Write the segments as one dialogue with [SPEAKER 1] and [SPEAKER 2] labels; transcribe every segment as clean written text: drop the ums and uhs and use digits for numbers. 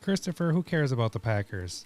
[SPEAKER 1] Christopher, who cares about the Packers?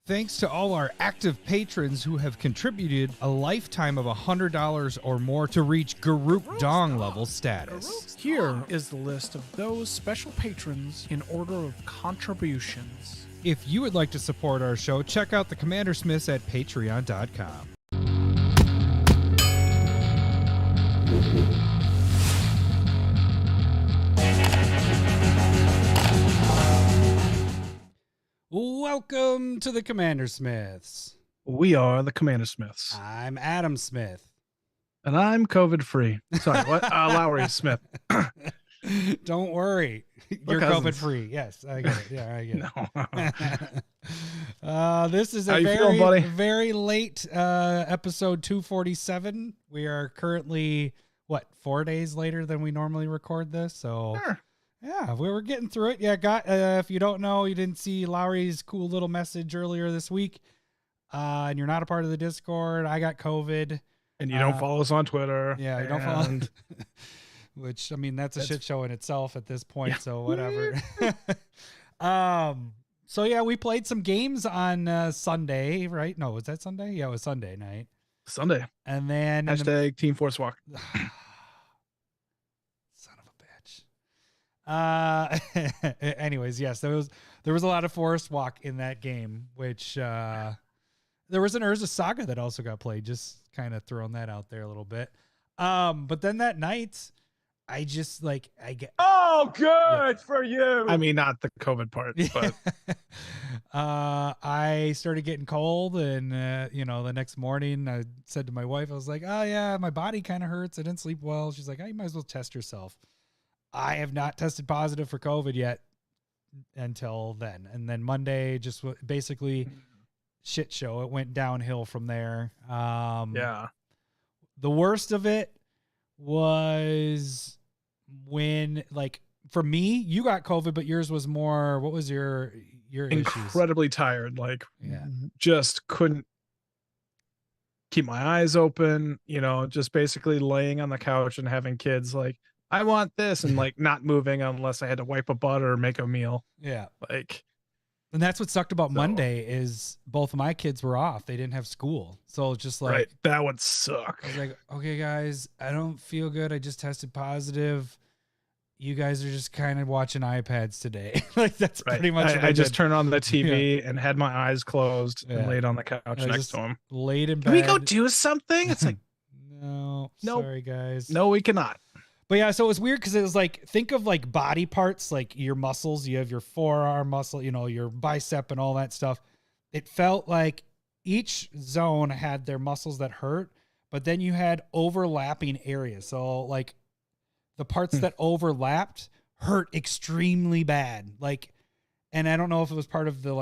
[SPEAKER 1] Thanks to all our active patrons who have contributed a lifetime of $100 or more to reach Garuk Dong level status.
[SPEAKER 2] Here is the list of those special patrons in order of contributions.
[SPEAKER 1] If you would like to support our show, check out the CommanderSmiths at patreon.com. Welcome to the CommanderSmiths.
[SPEAKER 2] We are the CommanderSmiths.
[SPEAKER 1] I'm Adam Smith.
[SPEAKER 2] And I'm COVID-free. Sorry, what? Lowery Smith.
[SPEAKER 1] Don't worry. You're COVID-free. Yes, I get it. Yeah, I get it. No. This is a very late episode 247. We are currently, 4 days later than we normally record this? So...
[SPEAKER 2] Sure.
[SPEAKER 1] Yeah, we were getting through it. Yeah, if you don't know, you didn't see Lowery's cool little message earlier this week, and you're not a part of the Discord. I got COVID.
[SPEAKER 2] And you don't follow us on Twitter.
[SPEAKER 1] Yeah, you don't follow. Which, I mean, that's a shit show in itself at this point, so whatever. So, yeah, we played some games on Sunday, right? No, was that Sunday? Yeah, it was Sunday night.
[SPEAKER 2] Sunday.
[SPEAKER 1] And then...
[SPEAKER 2] Hashtag Team Force Walk.
[SPEAKER 1] Anyways, yes, there was a lot of Forest Walk in that game, which there was an Urza Saga that also got played, just kind of throwing that out there a little bit. But then that night I just
[SPEAKER 3] good for you.
[SPEAKER 2] I mean, not the COVID part, but
[SPEAKER 1] I started getting cold, and the next morning I said to my wife, I was like, oh yeah, my body kind of hurts, I didn't sleep well. She's like, oh, you might as well test yourself. I have not tested positive for COVID yet until then. And then Monday, just basically shit show. It went downhill from there.
[SPEAKER 2] Yeah.
[SPEAKER 1] The worst of it was when, for me, you got COVID, but yours was more, what was your
[SPEAKER 2] incredibly
[SPEAKER 1] issues?
[SPEAKER 2] Tired. Just couldn't keep my eyes open, just basically laying on the couch and having kids I want this, and not moving unless I had to wipe a butt or make a meal.
[SPEAKER 1] Yeah. And that's what sucked about Monday is both of my kids were off. They didn't have school. So it's just
[SPEAKER 2] right. That would suck.
[SPEAKER 1] I was like, okay, guys, I don't feel good. I just tested positive. You guys are just kind of watching iPads today. That's pretty much what
[SPEAKER 2] I just turned on the TV and had my eyes closed and laid on the couch next to him.
[SPEAKER 1] Laid in bed.
[SPEAKER 2] Can we go do something? It's like,
[SPEAKER 1] no, sorry, guys.
[SPEAKER 2] No, we cannot.
[SPEAKER 1] But yeah, so it was weird because it was think of body parts, your muscles. You have your forearm muscle, your bicep and all that stuff. It felt like each zone had their muscles that hurt, but then you had overlapping areas. So the parts that overlapped hurt extremely bad. And I don't know if it was part of the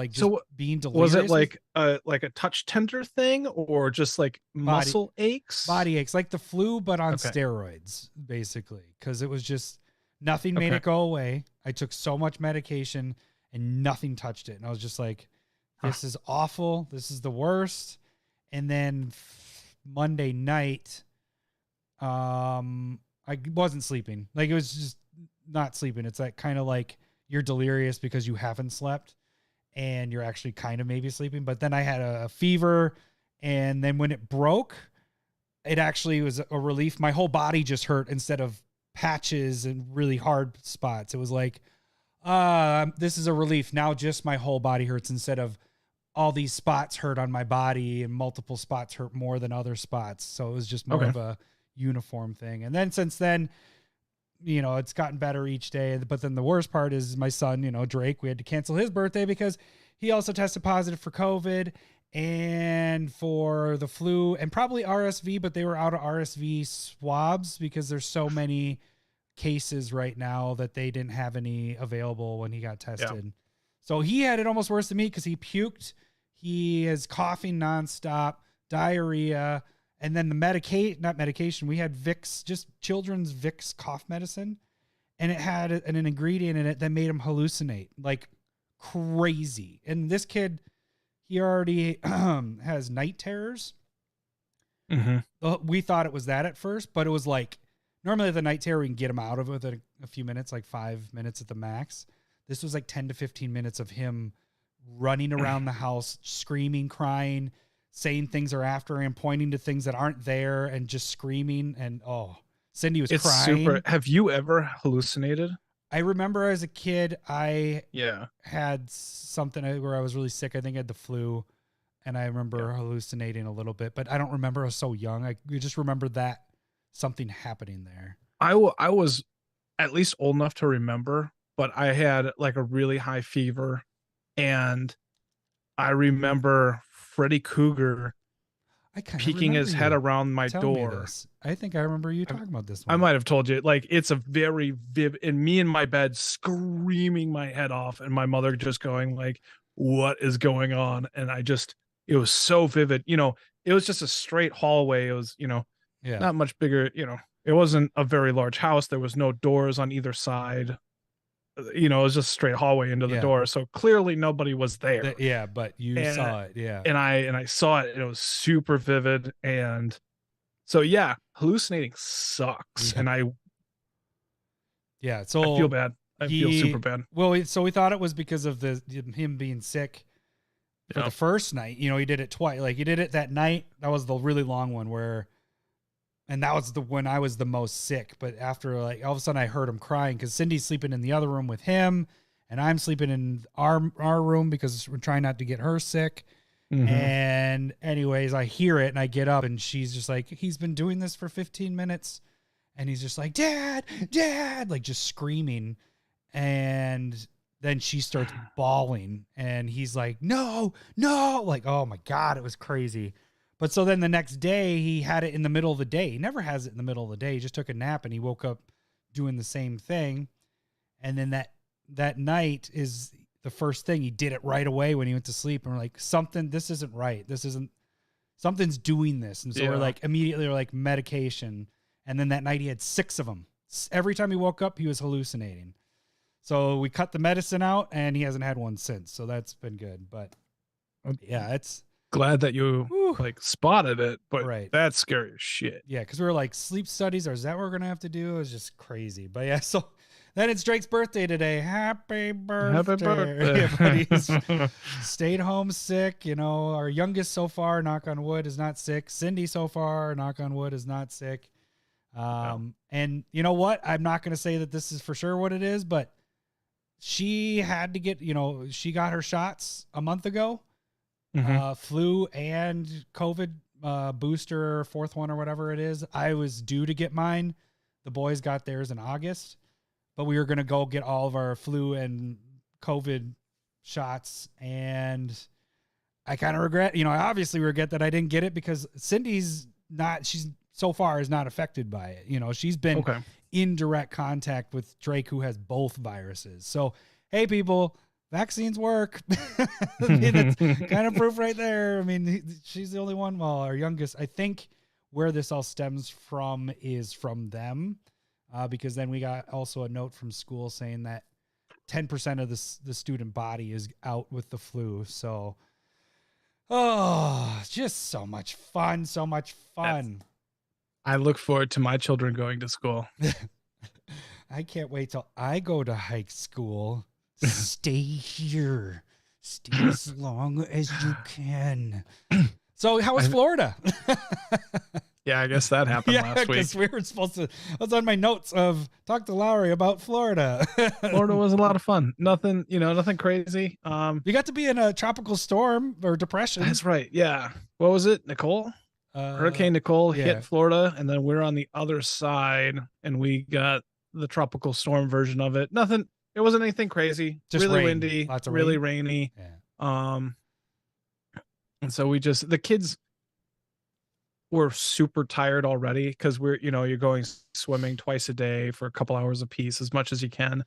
[SPEAKER 1] being delirious.
[SPEAKER 2] Was it like a touch tender thing or just muscle aches?
[SPEAKER 1] Body aches, like the flu, but on steroids, basically. Because it was just nothing made it go away. I took so much medication and nothing touched it. And I was just like, this is awful. This is the worst. And then Monday night, I wasn't sleeping. It was just not sleeping. It's kind of you're delirious because you haven't slept and you're actually kind of maybe sleeping. But then I had a fever, and then when it broke, it actually was a relief. My whole body just hurt instead of patches and really hard spots. It was this is a relief. Now just my whole body hurts instead of all these spots hurt on my body, and multiple spots hurt more than other spots. So it was just more of a uniform thing. And then since then, it's gotten better each day. But then the worst part is my son, Drake, we had to cancel his birthday because he also tested positive for COVID and for the flu and probably RSV, but they were out of RSV swabs because there's so many cases right now that they didn't have any available when he got tested. Yeah. So he had it almost worse than me because he puked. He is coughing nonstop, diarrhea, and then not medication. We had Vicks, just children's Vicks cough medicine, and it had an ingredient in it that made him hallucinate like crazy. And this kid, he already has night terrors. We thought it was that at first, but it was like normally the night terror we can get him out of it within a few minutes, like 5 minutes at the max. This was like 10 to 15 minutes of him running around the house, screaming, crying, saying things are after him, pointing to things that aren't there, and just screaming. And Cindy was crying. Super.
[SPEAKER 2] Have you ever hallucinated?
[SPEAKER 1] I remember as a kid, I had something where I was really sick. I think I had the flu, and I remember hallucinating a little bit, but I don't remember. I was so young. I just remember that something happening there.
[SPEAKER 2] I was at least old enough to remember, but I had like a really high fever, and I remember Freddy Cougar peeking his head around my door.
[SPEAKER 1] I think I remember you talking about this one.
[SPEAKER 2] I might have told you. Like, it's a very vivid, and me in my bed screaming my head off, and my mother just going like, what is going on? And it was so vivid. You know, it was just a straight hallway. It was, not much bigger. It wasn't a very large house. There was no doors on either side. It was just a straight hallway into the door. So clearly nobody was there.
[SPEAKER 1] But you saw it. Yeah.
[SPEAKER 2] And I saw it, and it was super vivid. And so, hallucinating sucks.
[SPEAKER 1] Yeah.
[SPEAKER 2] And
[SPEAKER 1] so
[SPEAKER 2] I feel bad. I feel super bad.
[SPEAKER 1] Well, so we thought it was because of him being sick for the first night. He did it twice. Like, he did it that night. That was the really long one and that was when I was the most sick. But after, like, all of a sudden I heard him crying because Cindy's sleeping in the other room with him, and I'm sleeping in our room because we're trying not to get her sick. Mm-hmm. And anyways, I hear it and I get up, and she's just like, he's been doing this for 15 minutes. And he's just like, Dad, like just screaming. And then she starts bawling, and he's like, no, like, oh my God, it was crazy. But so then the next day he had it in the middle of the day. He never has it in the middle of the day. He just took a nap, and he woke up doing the same thing. And then that night is the first thing. He did it right away when he went to sleep. And we're like, this isn't right. Something's doing this. And so we're like, immediately we're like, medication. And then that night he had 6 of them. Every time he woke up, he was hallucinating. So we cut the medicine out, and he hasn't had one since. So that's been good. But it's
[SPEAKER 2] glad that you like spotted it, but that's scary as shit.
[SPEAKER 1] Yeah, because we were like, sleep studies, or is that what we're gonna have to do? It was just crazy. But so then it's Drake's birthday today. Happy birthday. Everybody's stayed home sick. Our youngest so far, knock on wood, is not sick. Cindy so far, knock on wood, is not sick. And you know what? I'm not gonna say that this is for sure what it is, but she had to get, she got her shots a month ago. Mm-hmm. Flu and COVID booster, 4th one or whatever it is. I was due to get mine. The boys got theirs in August, but we were going to go get all of our flu and COVID shots. And I kind of regret, I obviously regret that I didn't get it, because she's so far is not affected by it. She's been in direct contact with Drake, who has both viruses. So, hey, people, vaccines work. That's kind of proof right there. I mean, she's the only one. Well, our youngest, I think where this all stems from is from them, because then we got also a note from school saying that 10% of the student body is out with the flu. So, just so much fun.
[SPEAKER 2] I look forward to my children going to school.
[SPEAKER 1] I can't wait till I go to high school. Stay here. Stay as long as you can. So how was Florida?
[SPEAKER 2] Yeah, I guess that happened last week.
[SPEAKER 1] Because we were supposed to, I was on my notes of talk to Lowery about Florida.
[SPEAKER 2] Florida was a lot of fun. Nothing crazy.
[SPEAKER 1] You got to be in a tropical storm or depression.
[SPEAKER 2] That's right. Yeah. What was it? Nicole? Hurricane Nicole hit Florida, and then we're on the other side, and we got the tropical storm version of it. Nothing. It wasn't anything crazy. Just really windy, really rainy. Yeah. And so the kids, were super tired already because you're going swimming twice a day for a couple hours apiece, as much as you can.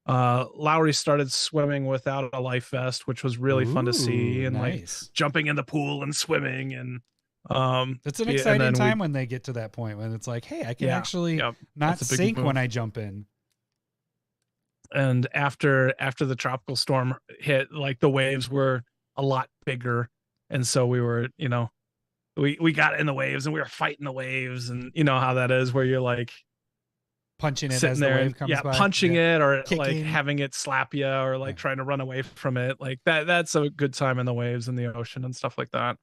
[SPEAKER 2] Lowery started swimming without a life vest, which was really fun to see, and
[SPEAKER 1] nice.
[SPEAKER 2] like jumping in the pool and swimming, and
[SPEAKER 1] it's an exciting time when they get to that point when it's like, hey, I can actually not sink when I jump in.
[SPEAKER 2] And after the tropical storm hit, like the waves were a lot bigger, and so we were, we got in the waves and we were fighting the waves, and you know how that is, where you're like
[SPEAKER 1] punching it
[SPEAKER 2] sitting
[SPEAKER 1] as
[SPEAKER 2] there
[SPEAKER 1] the wave comes by.
[SPEAKER 2] Punching it, or
[SPEAKER 1] kicking,
[SPEAKER 2] like having it slap you, or like trying to run away from it. Like that's a good time in the waves and the ocean and stuff like that.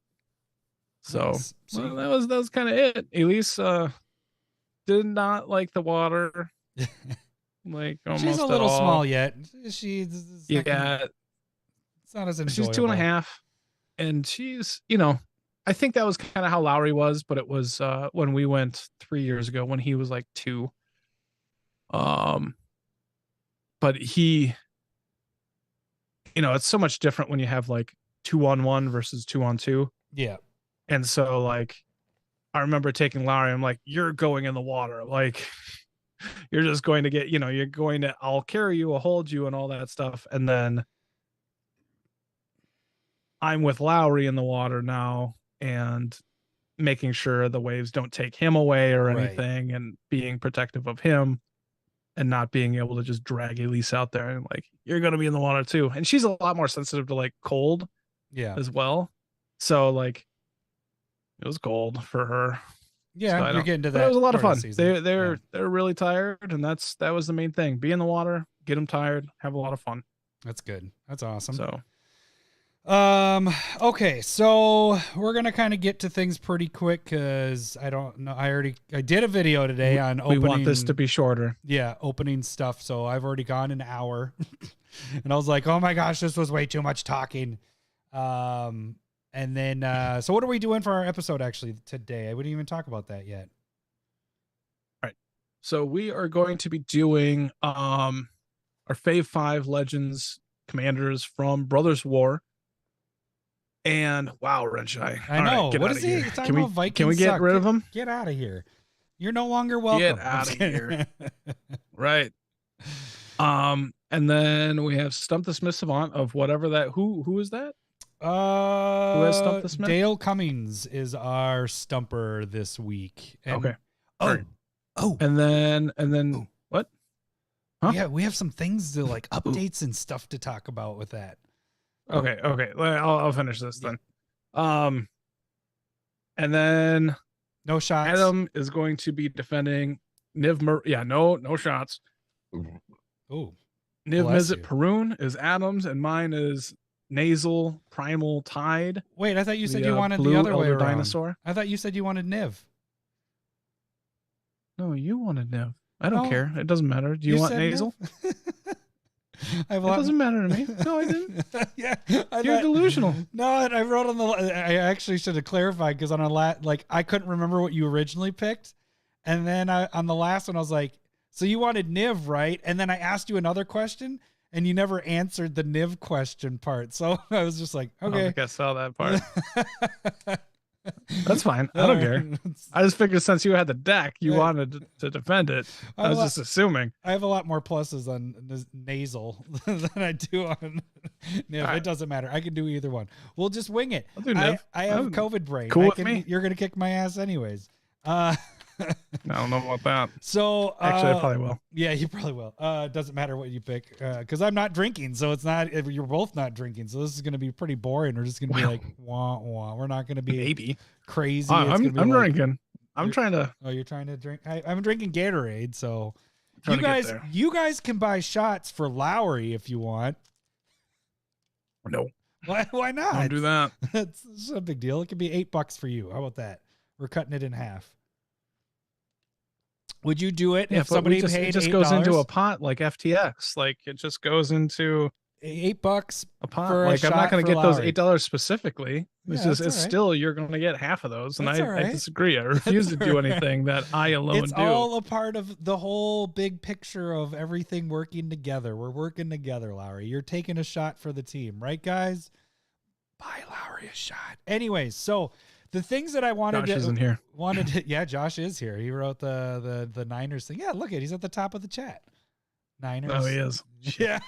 [SPEAKER 2] So
[SPEAKER 1] nice.
[SPEAKER 2] well, that was kind of it. Elise did not like the water. Like almost
[SPEAKER 1] she's a little small yet. She's
[SPEAKER 2] it's
[SPEAKER 1] not as enjoyable.
[SPEAKER 2] She's 2.5, and she's I think that was kind of how Lowery was, but it was when we went 3 years ago when he was like 2. But he, it's so much different when you have like 2-on-1 versus 2-on-2.
[SPEAKER 1] Yeah.
[SPEAKER 2] And so like, I remember taking Lowery, I'm like, you're going in the water. Like you're just going to get, you're going to, I'll carry you, I'll hold you and all that stuff. And then I'm with Lowery in the water now and making sure the waves don't take him away or anything, and being protective of him. And not being able to just drag Elise out there and like, you're going to be in the water too. And she's a lot more sensitive to like cold as well. So like it was cold for her.
[SPEAKER 1] Yeah.
[SPEAKER 2] So
[SPEAKER 1] you're getting to that.
[SPEAKER 2] But it was a lot of fun. They're really tired. And that was the main thing. Be in the water, get them tired, have a lot of fun.
[SPEAKER 1] That's good. That's awesome.
[SPEAKER 2] So,
[SPEAKER 1] okay. So we're going to kind of get to things pretty quick, cause I don't know. I did a video today on opening.
[SPEAKER 2] We want this to be shorter.
[SPEAKER 1] Yeah. Opening stuff. So I've already gone an hour and I was like, oh my gosh, this was way too much talking. And then, so what are we doing for our episode actually today? I wouldn't even talk about that yet.
[SPEAKER 2] All right. So we are going to be doing, our Fav5 Legends commanders from Brothers War. And wow, Renshai.
[SPEAKER 1] I know. Right, what is he talking about? Vikings
[SPEAKER 2] can we get rid of him?
[SPEAKER 1] Get out of here. You're no longer welcome.
[SPEAKER 2] Get out of here. Right. And then we have Stump the Smith Savant of whatever that. Who is that? Who has Stump the Smith?
[SPEAKER 1] Dale Cummings is our stumper this week. And,
[SPEAKER 2] okay.
[SPEAKER 1] Oh.
[SPEAKER 2] And then what?
[SPEAKER 1] Huh? Yeah, we have some things to like updates and stuff to talk about with that.
[SPEAKER 2] Okay. I'll finish this then. And then
[SPEAKER 1] no shots.
[SPEAKER 2] Adam is going to be defending Niv. No shots.
[SPEAKER 1] Oh,
[SPEAKER 2] Niv Mizzet Perun is Adam's, and mine is Nasal Primal Tide.
[SPEAKER 1] Wait, I thought you said you wanted the other way around.
[SPEAKER 2] Dinosaur.
[SPEAKER 1] I thought you said you wanted Niv.
[SPEAKER 2] No, you wanted Niv. I don't care. It doesn't matter. Do you want Nasal? It doesn't matter to me. No, I didn't.
[SPEAKER 1] Yeah,
[SPEAKER 2] you're delusional.
[SPEAKER 1] No, I wrote on the. I actually should have clarified because on I couldn't remember what you originally picked, and then on the last one I was like, so you wanted Niv, right? And then I asked you another question, and you never answered the Niv question part. So I was just like, okay,
[SPEAKER 2] I don't think I saw that part. That's fine. I don't care. I just figured since you had the deck, you wanted to defend it. I was just assuming.
[SPEAKER 1] I have a lot more pluses on Nasal than I do on Niv. Right. It doesn't matter. I can do either one. We'll just wing it.
[SPEAKER 2] I'll do Niv.
[SPEAKER 1] I have COVID brain.
[SPEAKER 2] Cool with me.
[SPEAKER 1] You're going to kick my ass anyways.
[SPEAKER 2] I don't know about that.
[SPEAKER 1] So
[SPEAKER 2] actually, I probably will.
[SPEAKER 1] Yeah, you probably will. Doesn't matter what you pick because I'm not drinking, so it's not. If you're both not drinking, so this is going to be pretty boring. We're just going to be like, wah wah. We're not going to be
[SPEAKER 2] maybe
[SPEAKER 1] crazy.
[SPEAKER 2] I'm drinking. I'm trying to.
[SPEAKER 1] Oh, you're trying to drink. I'm drinking Gatorade. So you guys can buy shots for Lowery if you want.
[SPEAKER 2] No.
[SPEAKER 1] Why not?
[SPEAKER 2] Don't do that.
[SPEAKER 1] It's a big deal. It could be $8 for you. How about that? We're cutting it in half. Would you do it if somebody paid $8?
[SPEAKER 2] It just goes into a pot like FTX. Like it just goes into
[SPEAKER 1] $8
[SPEAKER 2] a pot. Like I'm not going to get those $8 specifically. It's still you're going to get half of those, and I disagree. I refuse to do anything that I alone do.
[SPEAKER 1] It's all a part of the whole big picture of everything working together. We're working together, Lowery. You're taking a shot for the team, right, guys? Buy Lowery a shot. Anyways, so the things that I wanted
[SPEAKER 2] Josh isn't here.
[SPEAKER 1] Yeah, Josh is here. He wrote the Niners thing. Yeah, look at, he's at the top of the chat. Niners.
[SPEAKER 2] Oh, he is.
[SPEAKER 1] Yeah.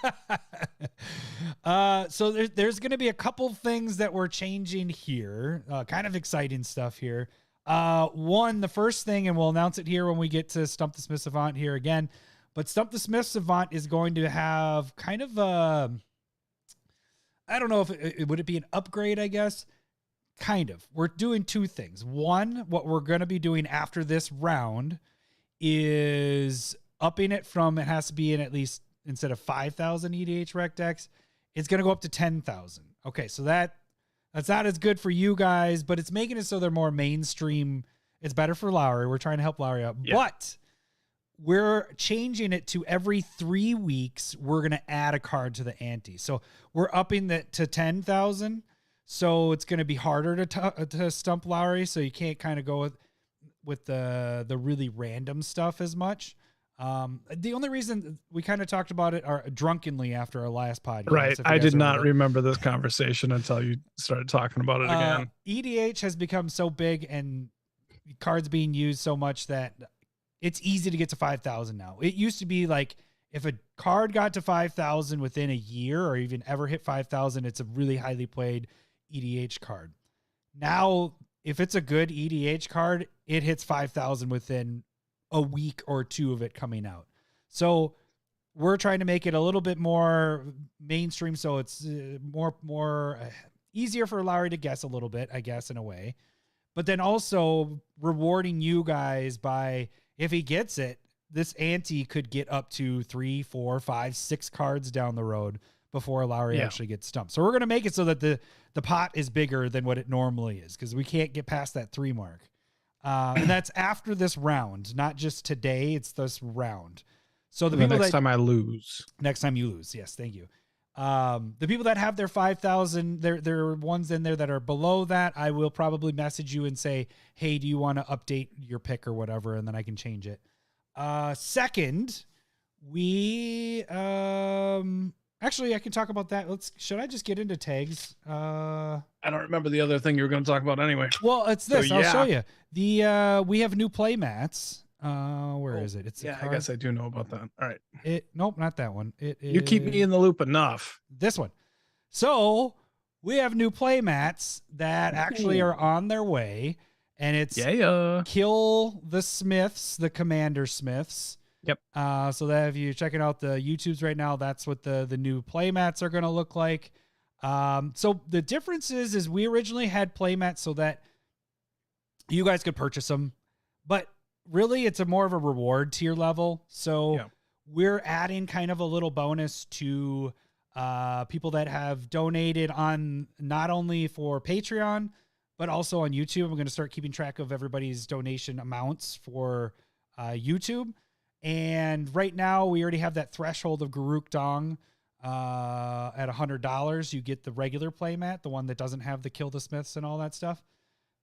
[SPEAKER 1] So there's going to be a couple things that we're changing here. Kind of exciting stuff here. One, the first thing, and we'll announce it here when we get to Stump the Smith Savant here again. But Stump the Smith Savant is going to have kind of a, I don't know if it would it be an upgrade, I guess. Kind of. We're doing two things. One, what we're going to be doing after this round is upping it from, it has to be in at least, instead of 5,000 EDH rec decks, it's going to go up to 10,000. Okay, so that's not as good for you guys, but it's making it so they're more mainstream. It's better for Lowery. We're trying to help Lowery out. Yeah. But we're changing it to every 3 weeks, we're going to add a card to the ante. So we're upping that to 10,000. So it's going to be harder to stump Lowery. So you can't kind of go with the really random stuff as much. The only reason we kind of talked about it drunkenly after our last podcast.
[SPEAKER 2] Right. I did not remember this conversation until you started talking about it again.
[SPEAKER 1] EDH has become so big and cards being used so much that it's easy to get to 5,000 now. It used to be like if a card got to 5,000 within a year or even ever hit 5,000, it's a really highly played EDH card. Now, if it's a good EDH card, it hits 5,000 within a week or two of it coming out. So we're trying to make it a little bit more mainstream. So it's more easier for Lowery to guess a little bit, I guess, in a way, but then also rewarding you guys by, if he gets it, this ante could get up to 3, 4, 5, 6 cards down the road before Lowery actually gets stumped. So we're going to make it so that the pot is bigger than what it normally is, because we can't get past that 3 mark. And that's after this round, not just today. It's this round. So the people
[SPEAKER 2] next time I lose.
[SPEAKER 1] Next time you lose. Yes. Thank you. The people that have their 5,000, there are ones in there that are below that. I will probably message you and say, hey, do you want to update your pick or whatever? And then I can change it. Second, we, actually I can talk about that. Should I just get into tags?
[SPEAKER 2] I don't remember the other thing you were going to talk about anyway.
[SPEAKER 1] Well, it's this. So, I'll show you. We have new play mats. Where is it? It's
[SPEAKER 2] I guess I do know about that. All right.
[SPEAKER 1] Nope, not that one.
[SPEAKER 2] You keep me in the loop enough.
[SPEAKER 1] This one. So we have new play mats that actually are on their way, and it's Kill the Smiths, the CommanderSmiths.
[SPEAKER 2] Yep.
[SPEAKER 1] So that if you're checking out the YouTubes right now, that's what the new play mats are going to look like. So the difference is we originally had play mats so that you guys could purchase them, but really it's more of a reward tier level. So we're adding kind of a little bonus to people that have donated on not only for Patreon, but also on YouTube. I'm going to start keeping track of everybody's donation amounts for YouTube. And right now we already have that threshold of Garuk Dong at $100. You get the regular playmat, the one that doesn't have the Kill the Smiths and all that stuff.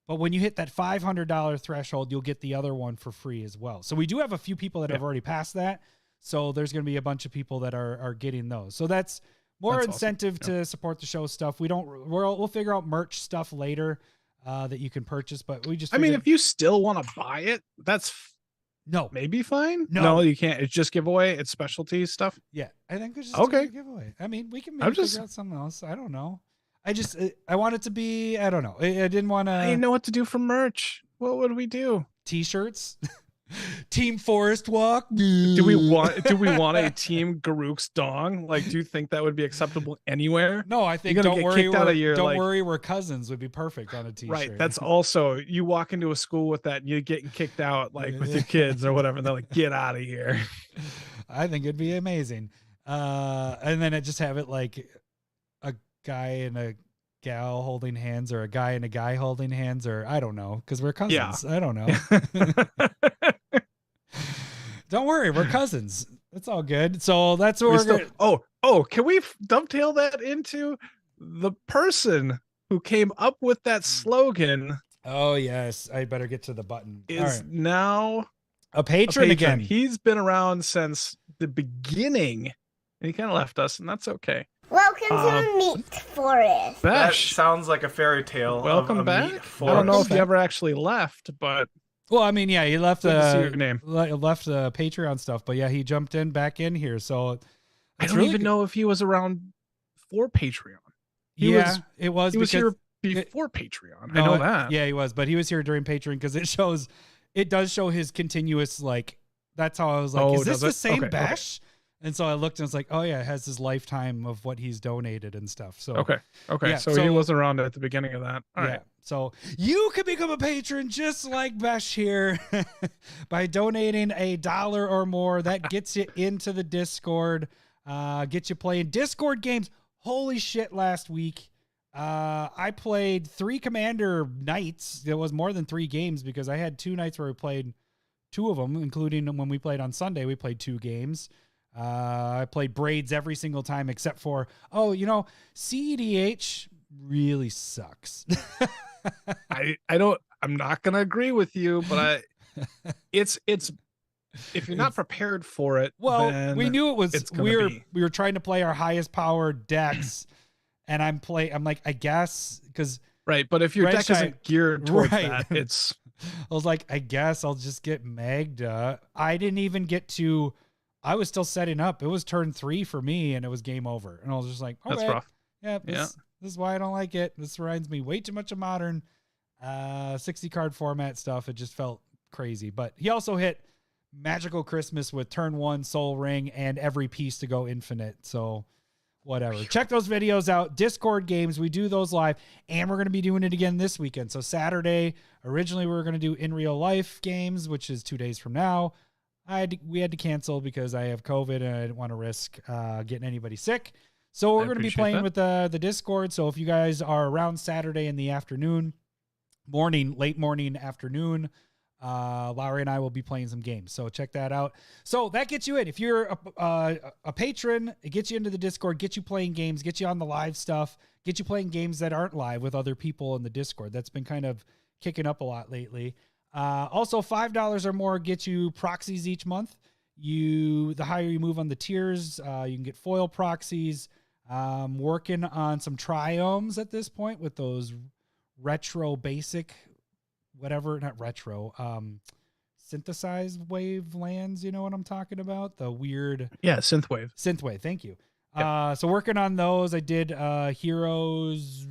[SPEAKER 1] But when you hit that $500 threshold, you'll get the other one for free as well. So we do have a few people that have already passed that. So there's going to be a bunch of people that are getting those. So that's more incentive to support the show stuff. We'll figure out merch stuff later that you can purchase, but we just,
[SPEAKER 2] I mean, if you still want to buy it, that's maybe fine. No, you can't. It's just giveaway. It's specialty stuff.
[SPEAKER 1] Yeah. I think it's just a giveaway. I mean, we can maybe figure out something else. I don't know. I want it to be, I don't know. I didn't want to.
[SPEAKER 2] I didn't know what to do for merch. What would we do?
[SPEAKER 1] T-shirts. Team Forest Walk.
[SPEAKER 2] Do we want a Team Garuk's Dong? Like, do you think that would be acceptable anywhere?
[SPEAKER 1] No, I think don't worry, we're cousins would be perfect on a t-shirt.
[SPEAKER 2] Right. That's also, you walk into a school with that and you're getting kicked out like with your kids or whatever. And they're like, get out of here.
[SPEAKER 1] I think it'd be amazing. And then I just have it like a guy and a gal holding hands, or a guy and a guy holding hands, or I don't know, because we're cousins. I don't know. Don't worry, we're cousins. It's all good. So that's what we're
[SPEAKER 2] going. Can we dovetail that into the person who came up with that slogan?
[SPEAKER 1] Oh yes, I better get to the button.
[SPEAKER 2] Is now
[SPEAKER 1] a patron again.
[SPEAKER 2] He's been around since the beginning, and he kind of left us, and that's okay.
[SPEAKER 4] Welcome to the meat forest.
[SPEAKER 5] That
[SPEAKER 2] Besh,
[SPEAKER 5] sounds like a fairy tale.
[SPEAKER 2] welcome
[SPEAKER 5] of a
[SPEAKER 2] back.
[SPEAKER 5] meat
[SPEAKER 2] I
[SPEAKER 5] forest.
[SPEAKER 2] don't know if you ever actually left, but
[SPEAKER 1] Well, I mean, yeah, he left
[SPEAKER 2] good to see your name.
[SPEAKER 1] left the Patreon stuff, but yeah, he jumped back in here. So
[SPEAKER 2] I
[SPEAKER 1] it's
[SPEAKER 2] don't
[SPEAKER 1] really
[SPEAKER 2] even
[SPEAKER 1] good.
[SPEAKER 2] know if he was around for Patreon. He
[SPEAKER 1] Yeah,
[SPEAKER 2] was,
[SPEAKER 1] it was.
[SPEAKER 2] He was
[SPEAKER 1] because
[SPEAKER 2] here before Patreon.
[SPEAKER 1] No,
[SPEAKER 2] I know that.
[SPEAKER 1] Yeah, he was, but he was here during Patreon because it does show his continuous, like, that's how I was like,
[SPEAKER 2] Oh,
[SPEAKER 1] is this
[SPEAKER 2] does
[SPEAKER 1] the
[SPEAKER 2] it?
[SPEAKER 1] same
[SPEAKER 2] Okay,
[SPEAKER 1] Bash? And so I looked and it's like, oh yeah, it has his lifetime of what he's donated and stuff. So
[SPEAKER 2] Okay.
[SPEAKER 1] Yeah,
[SPEAKER 2] so he wasn't around at the beginning of that. All
[SPEAKER 1] yeah.
[SPEAKER 2] right.
[SPEAKER 1] So you can become a patron just like Besh here by donating $1 or more. That gets you into the Discord, gets you playing Discord games. Holy shit, last week. I played 3 Commander nights. There was more than 3 games because I had 2 nights where we played 2 of them, including when we played on Sunday, we played 2 games. I played Braids every single time except for, CEDH really sucks.
[SPEAKER 2] I'm not gonna agree with you, but it's if you're not prepared for it,
[SPEAKER 1] Well,
[SPEAKER 2] then
[SPEAKER 1] we knew it was
[SPEAKER 2] it's gonna be.
[SPEAKER 1] we were trying to play our highest power decks, and I'm like, I guess, because
[SPEAKER 2] Right, but if your
[SPEAKER 1] Red
[SPEAKER 2] deck
[SPEAKER 1] Shine-
[SPEAKER 2] isn't geared towards
[SPEAKER 1] Right.
[SPEAKER 2] that, it's
[SPEAKER 1] I was like, I guess I'll just get Magda. I didn't even get to. I was still setting up. It was turn 3 for me, and it was game over. And I was just like, okay,
[SPEAKER 2] that's rough.
[SPEAKER 1] yeah, this is why I don't like it. This reminds me way too much of Modern 60 card format stuff. It just felt crazy. But he also hit Magical Christmas with turn 1 Soul Ring and every piece to go infinite. So whatever. Check those videos out. Discord games. We do those live, and we're going to be doing it again this weekend. So Saturday, originally we were going to do in real life games, which is 2 days from now. We had to cancel because I have COVID and I didn't want to risk getting anybody sick. So we're going to be playing with the Discord. So if you guys are around Saturday in the afternoon, late morning, afternoon, Lowery and I will be playing some games. So check that out. So that gets you in. If you're a patron, it gets you into the Discord, gets you playing games, gets you on the live stuff, get you playing games that aren't live with other people in the Discord. That's been kind of kicking up a lot lately. Also, $5 or more gets you proxies each month. The higher you move on the tiers, you can get foil proxies. Working on some triomes at this point with those retro basic, whatever, not retro, synthesized wave lands. You know what I'm talking about? The weird.
[SPEAKER 2] Yeah, synthwave.
[SPEAKER 1] Synthwave. Thank you.
[SPEAKER 2] Yep.
[SPEAKER 1] So working on those, I did Heroes.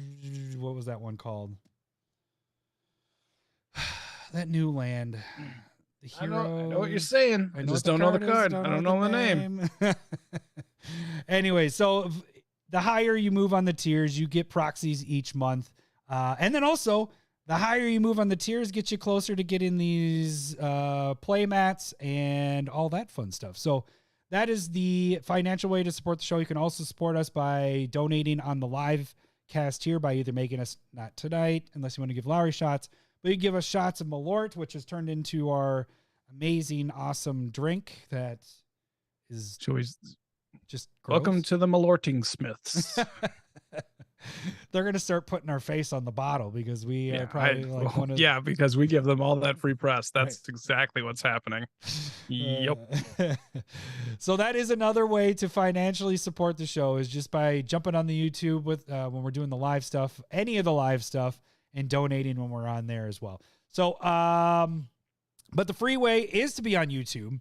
[SPEAKER 1] What was that one called? That new land. The hero.
[SPEAKER 2] I know what you're saying. I just don't know the card. I don't know the name.
[SPEAKER 1] Anyway, so the higher you move on the tiers, you get proxies each month. And then also, the higher you move on the tiers gets you closer to getting these play mats and all that fun stuff. So that is the financial way to support the show. You can also support us by donating on the live cast here by either making us, not tonight, unless you want to give Lowery shots, but you give us shots of Malort, which has turned into our amazing, awesome drink that is just gross.
[SPEAKER 2] Welcome to the Malorting Smiths.
[SPEAKER 1] They're going to start putting our face on the bottle because we are probably one of
[SPEAKER 2] because we give them all that free press. That's exactly what's happening. Yep.
[SPEAKER 1] So that is another way to financially support the show, is just by jumping on the YouTube with when we're doing the live stuff, any of the live stuff, and donating when we're on there as well. So, but the free way is to be on YouTube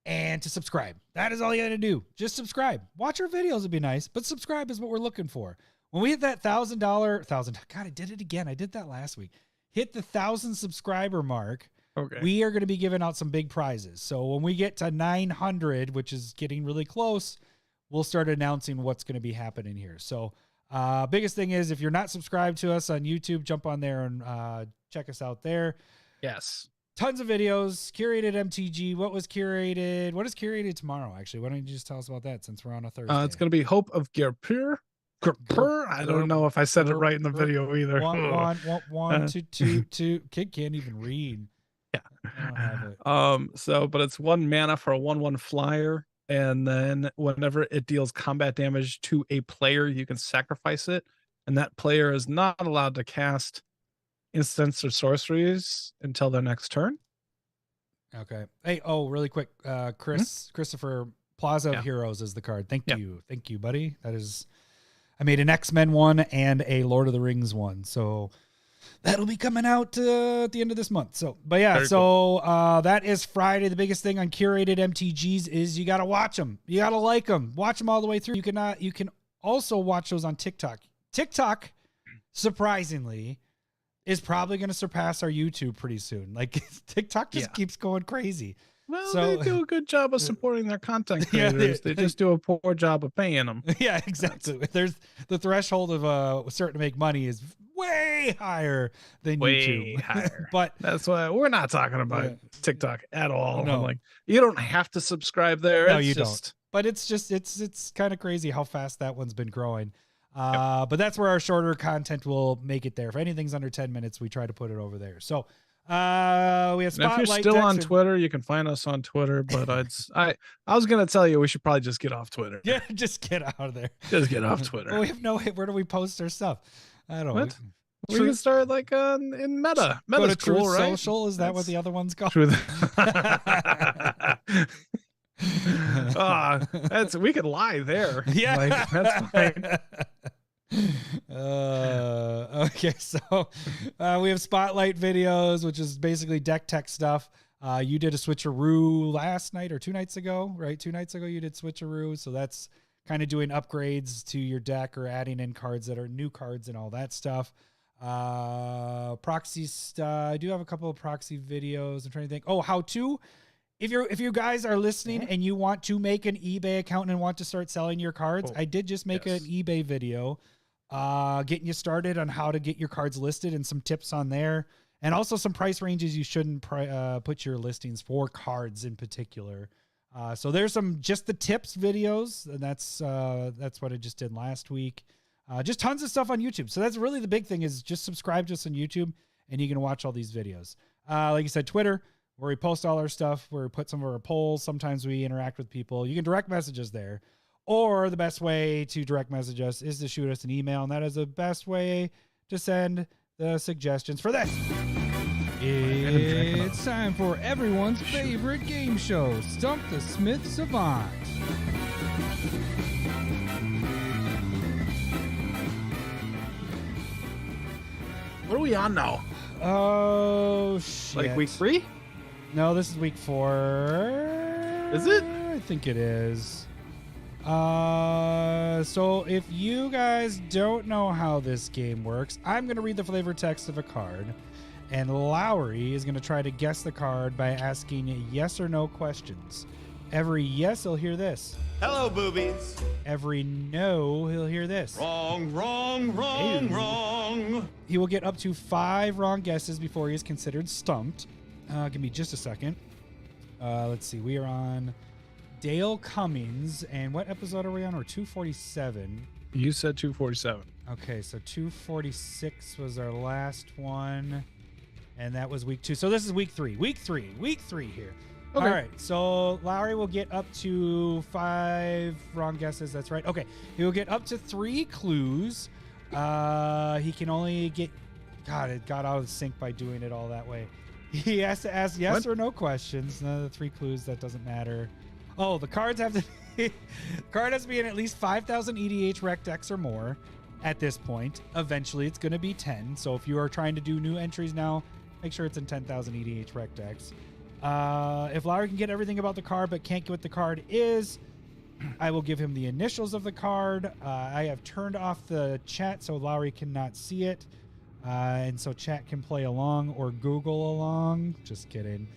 [SPEAKER 1] and to subscribe. That is all you got to do. Just subscribe. Watch our videos would be nice, but subscribe is what we're looking for. When we hit that $1,000, God, I did it again. I did that last week. Hit the 1,000 subscriber mark.
[SPEAKER 2] Okay.
[SPEAKER 1] We are going to be giving out some big prizes. So when we get to 900, which is getting really close, we'll start announcing what's going to be happening here. So, biggest thing is, if you're not subscribed to us on YouTube, jump on there and check us out there.
[SPEAKER 2] Yes.
[SPEAKER 1] Tons of videos. Curated MTG. What is curated tomorrow, actually? Why don't you just tell us about that, since we're on a Thursday?
[SPEAKER 2] It's going to be Hope of Gerpur. I don't know if I said it right in the video either.
[SPEAKER 1] One, two. Kid can't even read.
[SPEAKER 2] Yeah.
[SPEAKER 1] I don't have it.
[SPEAKER 2] But it's 1 mana for a 1/1 flyer. And then whenever it deals combat damage to a player, you can sacrifice it. And that player is not allowed to cast instants or sorceries until their next turn.
[SPEAKER 1] Okay. Hey, really quick. Christopher Plaza of Heroes is the card. Thank you. Thank you, buddy. That is I made an X-Men one and a Lord of the Rings one. So that'll be coming out at the end of this month. So, but yeah,
[SPEAKER 2] Very
[SPEAKER 1] so that is Friday. The biggest thing on Curated MTGs is you got to watch them. You got to like them. Watch them all the way through. You can also watch those on TikTok. TikTok, surprisingly, is probably going to surpass our YouTube pretty soon. Like TikTok just keeps going crazy.
[SPEAKER 2] Well,
[SPEAKER 1] so,
[SPEAKER 2] they do a good job of supporting their content creators. They just do a poor job of paying them.
[SPEAKER 1] Yeah, exactly. There's the threshold of starting to make money is way higher than YouTube.
[SPEAKER 2] Higher.
[SPEAKER 1] But
[SPEAKER 2] that's why we're not talking about TikTok at all.
[SPEAKER 1] No.
[SPEAKER 2] I'm like, you don't have to subscribe there.
[SPEAKER 1] No,
[SPEAKER 2] it's
[SPEAKER 1] you
[SPEAKER 2] just...
[SPEAKER 1] don't. But it's kind of crazy how fast that one's been growing. But that's where our shorter content will make it there. If anything's under 10 minutes, we try to put it over there. So we have Spotlight.
[SPEAKER 2] If you're still on Twitter, you can find us on Twitter. But I was gonna tell you we should probably just get off Twitter.
[SPEAKER 1] Yeah, just get out of there.
[SPEAKER 2] Just get off Twitter.
[SPEAKER 1] Well, we have no. Where do we post our stuff? I don't know.
[SPEAKER 2] We can start like in Meta. Meta's cool, right?
[SPEAKER 1] Social, is that what the other one's called?
[SPEAKER 2] We could lie there.
[SPEAKER 1] Yeah,
[SPEAKER 2] like, that's fine.
[SPEAKER 1] Okay, so we have Spotlight videos, which is basically deck tech stuff. You did a switcheroo last night or 2 nights ago, right? 2 nights ago you did switcheroo, so that's kind of doing upgrades to your deck or adding in cards that are new cards and all that stuff. Proxy stuff. I do have a couple of proxy videos. I'm trying to think. Oh, how to. If you guys are listening and you want to make an eBay account and want to start selling your cards, I did just make an eBay video getting you started on how to get your cards listed and some tips on there, and also some price ranges you shouldn't put your listings for cards in particular. So there's some just the tips videos, and that's what I just did last week. Just tons of stuff on YouTube. So that's really the big thing, is just subscribe to us on YouTube and you can watch all these videos. Like you said, Twitter, where we post all our stuff, where we put some of our polls. Sometimes we interact with people. You can direct message us there. Or the best way to direct message us is to shoot us an email, and that is the best way to send the suggestions for this. It's time for everyone's favorite game show, Stump the Smith Savant.
[SPEAKER 2] What are we on now?
[SPEAKER 1] Oh, shit.
[SPEAKER 2] Like week 3?
[SPEAKER 1] No, this is week 4.
[SPEAKER 2] Is it?
[SPEAKER 1] I think it is. So if you guys don't know how this game works, I'm going to read the flavor text of a card, and Lowery is going to try to guess the card by asking yes or no questions. Every yes, he'll hear this.
[SPEAKER 3] Hello, boobies.
[SPEAKER 1] Every no, he'll hear this.
[SPEAKER 3] Wrong.
[SPEAKER 1] He will get up to 5 wrong guesses before he is considered stumped. Give me just a second. Let's see. We are on Dale Cummings, and what episode are we on? Or 247.
[SPEAKER 2] You said 247.
[SPEAKER 1] Okay, so 246 was our last one, and that was week 2. So this is week 3. Week 3 here. Okay. All right, so Lowery will get up to 5 wrong guesses. That's right. Okay, he will get up to 3 clues. He can only get... God, it got out of sync by doing it all that way. He has to ask yes or no questions. None of the 3 clues, that doesn't matter. Oh, the cards have to... The card has to be in at least 5,000 EDH rec decks or more at this point. Eventually, it's going to be 10. So if you are trying to do new entries now, make sure it's in 10,000 EDH rec decks. If Lowery can get everything about the card but can't get what the card is, I will give him the initials of the card. I have turned off the chat so Lowery cannot see it. And so chat can play along or Google along. Just kidding.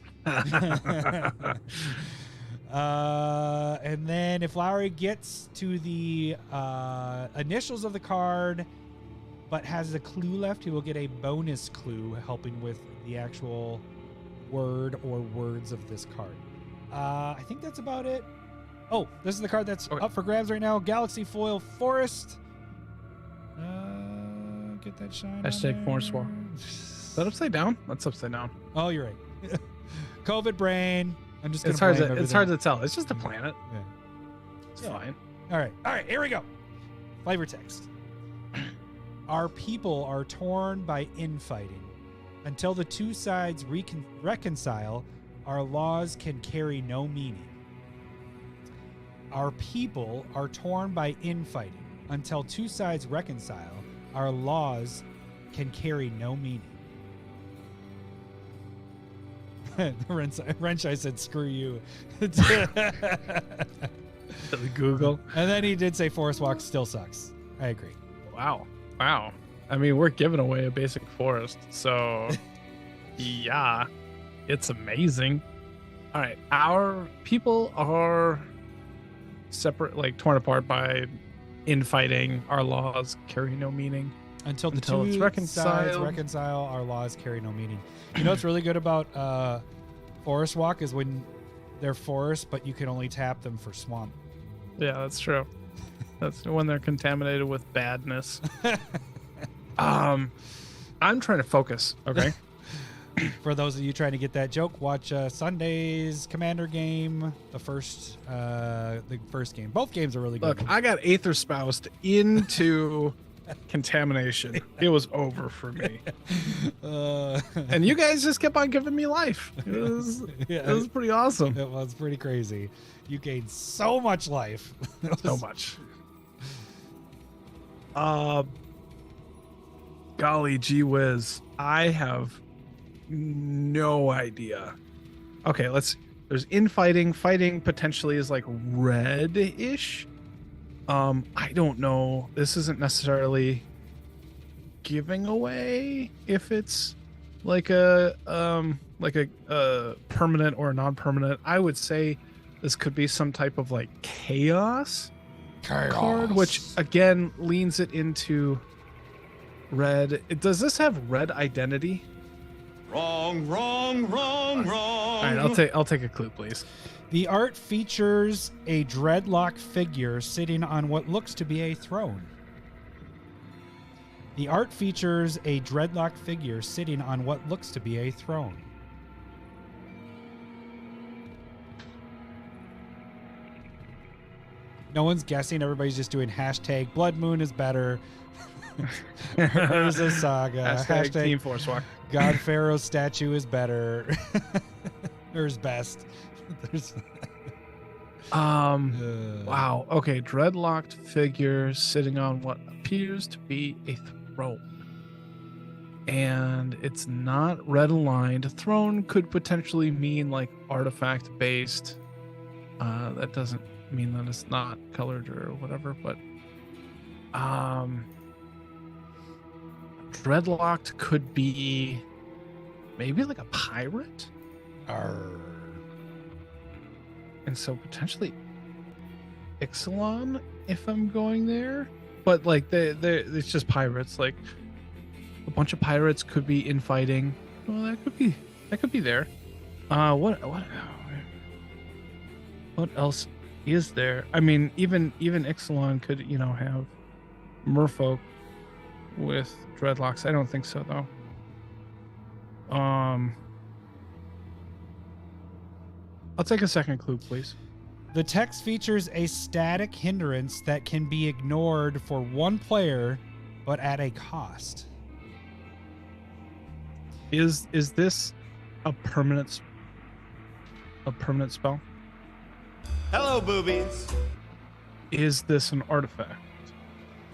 [SPEAKER 1] And then if Lowery gets to the initials of the card but has a clue left, he will get a bonus clue helping with the actual word or words of this card. I think that's about it. Oh, this is the card that's up for grabs right now. Galaxy Foil Forest. Get that shine.
[SPEAKER 2] Hashtag Forest War. Is that upside down? That's upside down.
[SPEAKER 1] Oh, you're right. COVID brain. I'm just gonna
[SPEAKER 2] it's hard to tell. It's just a planet.
[SPEAKER 1] Yeah.
[SPEAKER 2] It's fine.
[SPEAKER 1] All right, here we go. Flavor text. Our people are torn by infighting. Until the 2 sides reconcile, our laws can carry no meaning. Our people are torn by infighting. Until two sides reconcile, our laws can carry no meaning. Wrench, I said, screw you.
[SPEAKER 2] Google.
[SPEAKER 1] And then he did say Forest Walk still sucks. I agree.
[SPEAKER 2] Wow. I mean, we're giving away a basic forest, so yeah, it's amazing. All right, our people are separate, like torn apart by infighting. Our laws carry no meaning
[SPEAKER 1] Until the
[SPEAKER 2] it's
[SPEAKER 1] two sides
[SPEAKER 2] reconciled.
[SPEAKER 1] reconcile, our laws carry no meaning. You know what's really good about Forest Walk is when they're forest, but you can only tap them for swamp.
[SPEAKER 2] Yeah, that's true. That's when they're contaminated with badness. I'm trying to focus. Okay.
[SPEAKER 1] For those of you trying to get that joke, watch Sunday's Commander game, the first game. Both games are really good.
[SPEAKER 2] Look, I got Aether Spoused into contamination. It was over for me. And you guys just kept on giving me life. It was pretty awesome.
[SPEAKER 1] It was pretty crazy. You gained so much life.
[SPEAKER 2] So much. Golly gee whiz. I have no idea. Okay, there's infighting. Fighting potentially is like red-ish. I don't know. This isn't necessarily giving away if it's like a permanent or a non-permanent. I would say this could be some type of like chaos card, which again leans it into red. Does this have red identity?
[SPEAKER 3] Wrong.
[SPEAKER 2] All right, I'll take a clue, please.
[SPEAKER 1] The art features a dreadlock figure sitting on what looks to be a throne. The art features a dreadlock figure sitting on what looks to be a throne. No one's guessing. Everybody's just doing hashtag Blood Moon is better. Urza Saga.
[SPEAKER 2] Hashtag Team Force Walk.
[SPEAKER 1] God Pharaoh's statue is better. There's best.
[SPEAKER 2] Wow. Okay, dreadlocked figure sitting on what appears to be a throne. And it's not red aligned. Throne could potentially mean like artifact based. That doesn't mean that it's not colored or whatever, but dreadlocked could be maybe like a pirate. And so potentially Ixalan if I'm going there. But like it's just pirates. Like a bunch of pirates could be infighting. Well, that could be there. What else is there? I mean, even Ixalan could, have merfolk with dreadlocks. I don't think so though. I'll take a second clue, please.
[SPEAKER 1] The text features a static hindrance that can be ignored for one player, but at a cost.
[SPEAKER 2] Is this a permanent spell?
[SPEAKER 3] Hello, boobies.
[SPEAKER 2] Is this an artifact?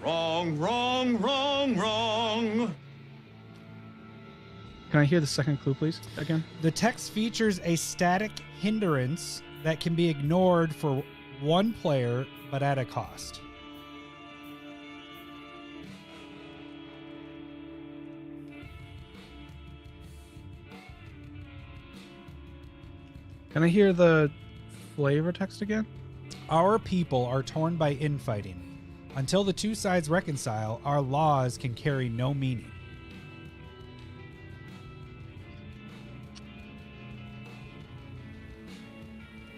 [SPEAKER 3] Wrong.
[SPEAKER 2] Can I hear the second clue, please? Again?
[SPEAKER 1] The text features a static hindrance that can be ignored for one player, but at a cost.
[SPEAKER 2] Can I hear the flavor text again?
[SPEAKER 1] Our people are torn by infighting. Until the two sides reconcile, our laws can carry no meaning.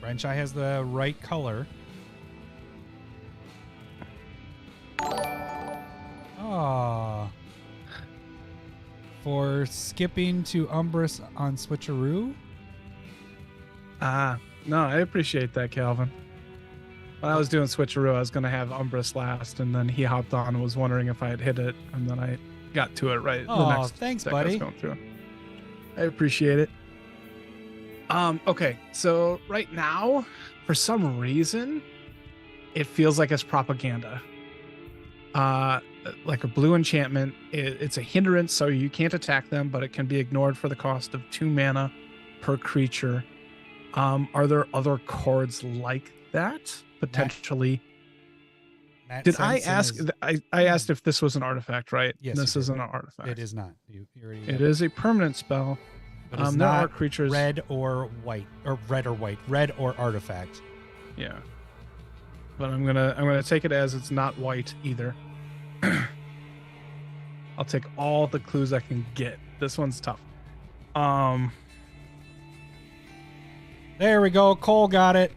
[SPEAKER 1] Frenchai has the right color. Ah. For skipping to Umbrus on Switcheroo?
[SPEAKER 2] No, I appreciate that, Calvin. When I was doing Switcheroo, I was going to have Umbrus last, and then he hopped on and was wondering if I had hit it, and then I got to it right.
[SPEAKER 1] Oh,
[SPEAKER 2] the next
[SPEAKER 1] thanks,
[SPEAKER 2] deck I was
[SPEAKER 1] buddy.
[SPEAKER 2] going through. I appreciate it. Okay, so right now, for some reason, it feels like it's propaganda. like a blue enchantment. It's a hindrance, so you can't attack them, but it can be ignored for the cost of 2 mana per creature. Are there other cards like that potentially? Did I ask? I asked if this was an artifact, right?
[SPEAKER 1] Yes,
[SPEAKER 2] This isn't an artifact.
[SPEAKER 1] It is not. You already
[SPEAKER 2] It is a permanent spell.
[SPEAKER 1] But it's
[SPEAKER 2] there
[SPEAKER 1] not
[SPEAKER 2] are creatures.
[SPEAKER 1] red or white, or red or white, red or artifact.
[SPEAKER 2] Yeah. But I'm gonna take it as it's not white either. I'll take all the clues I can get. This one's tough.
[SPEAKER 1] There we go. Cole got it.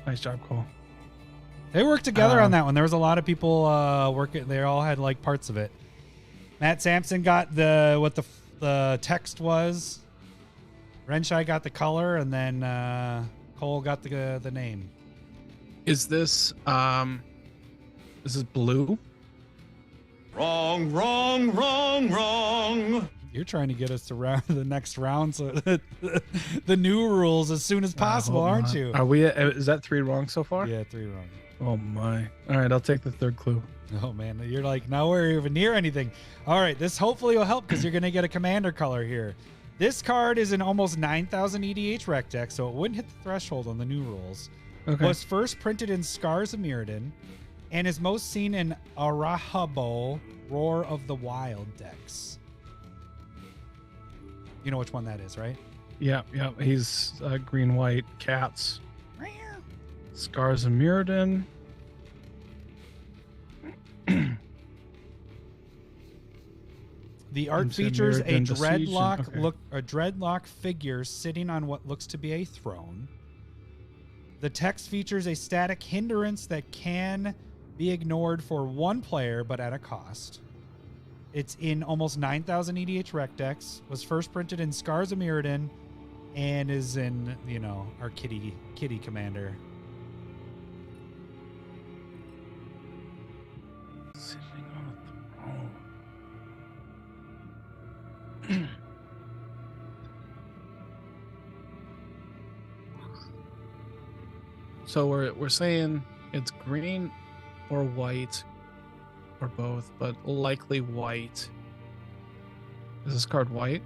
[SPEAKER 2] Nice job, Cole.
[SPEAKER 1] They worked together on that one. There was a lot of people working. They all had like parts of it. Matt Sampson got what the text was. Renshai got the color, and then Cole got the name.
[SPEAKER 2] Is this is blue?
[SPEAKER 3] Wrong, wrong, wrong, wrong.
[SPEAKER 1] You're trying to get us to the next round, so the new rules as soon as possible, aren't you?
[SPEAKER 2] Are we? Is that 3 wrong so far?
[SPEAKER 1] Yeah, 3 wrong.
[SPEAKER 2] Oh my! All right, I'll take the 3rd clue.
[SPEAKER 1] Oh man, you're like, now we're even near anything. All right, this hopefully will help because you're gonna get a commander color here. This card is an almost 9,000 EDH rec deck, so it wouldn't hit the threshold on the new rules.
[SPEAKER 2] Okay.
[SPEAKER 1] Was first printed in Scars of Mirrodin, and is most seen in Arahabo Roar of the Wild decks. You know which one that is, right?
[SPEAKER 2] Yeah. He's green-white cats. Scars of Mirrodin.
[SPEAKER 1] The art features a dreadlock
[SPEAKER 2] okay.
[SPEAKER 1] a dreadlock figure sitting on what looks to be a throne. The text features a static hindrance that can be ignored for 1 player, but at a cost. It's in almost 9,000 EDH rec decks. Was first printed in Scars of Mirrodin, and is in our kitty commander.
[SPEAKER 2] Sitting on a throne. So we're saying it's green or white or both, but likely white. Is this card white?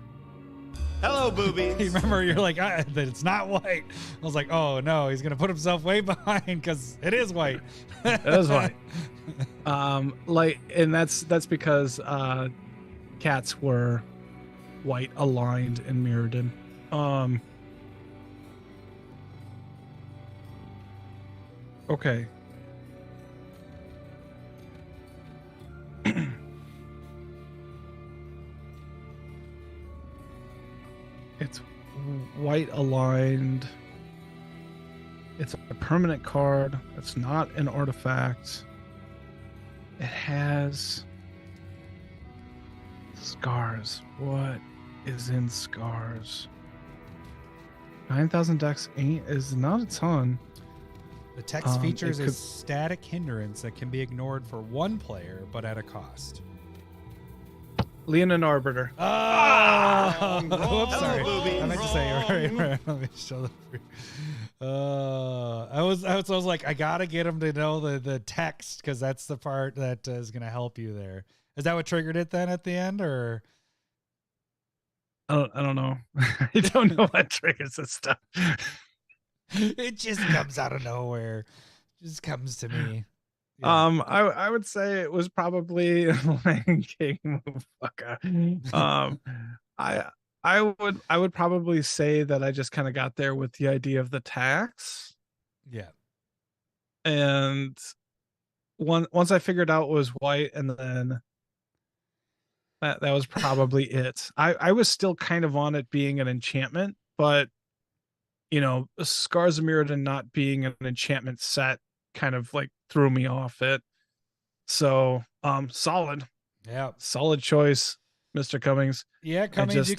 [SPEAKER 3] Hello, boobies.
[SPEAKER 1] Remember, you're like, that it's not white. I was like, oh no, he's gonna put himself way behind because it is white.
[SPEAKER 2] It is white. And that's because cats were white aligned in Mirrodin. Okay. It's white aligned. It's a permanent card. It's not an artifact. It has scars. What is in scars? 9,000 decks is not a ton.
[SPEAKER 1] The text features a static hindrance that can be ignored for 1 player, but at a cost.
[SPEAKER 2] Leonin Arbiter.
[SPEAKER 1] Oh, whoops, sorry.
[SPEAKER 3] Hello,
[SPEAKER 1] I meant to say right. Let me show the. I was like, I gotta get him to know the text because that's the part that is gonna help you there. Is that what triggered it then at the end, or?
[SPEAKER 2] I don't know. I don't know what triggers this stuff.
[SPEAKER 1] It just comes out of nowhere. Just comes to me. Yeah.
[SPEAKER 2] I would say it was probably Land King Motherfucker. I would probably say that I just kind of got there with the idea of the tax.
[SPEAKER 1] Yeah.
[SPEAKER 2] And once I figured out it was white, and then that was probably it. I was still kind of on it being an enchantment, but Scars of Mirrodin not being an enchantment set kind of like threw me off it. So solid.
[SPEAKER 1] Yeah.
[SPEAKER 2] Solid choice, Mr. Cummings.
[SPEAKER 1] Yeah, Cummings, you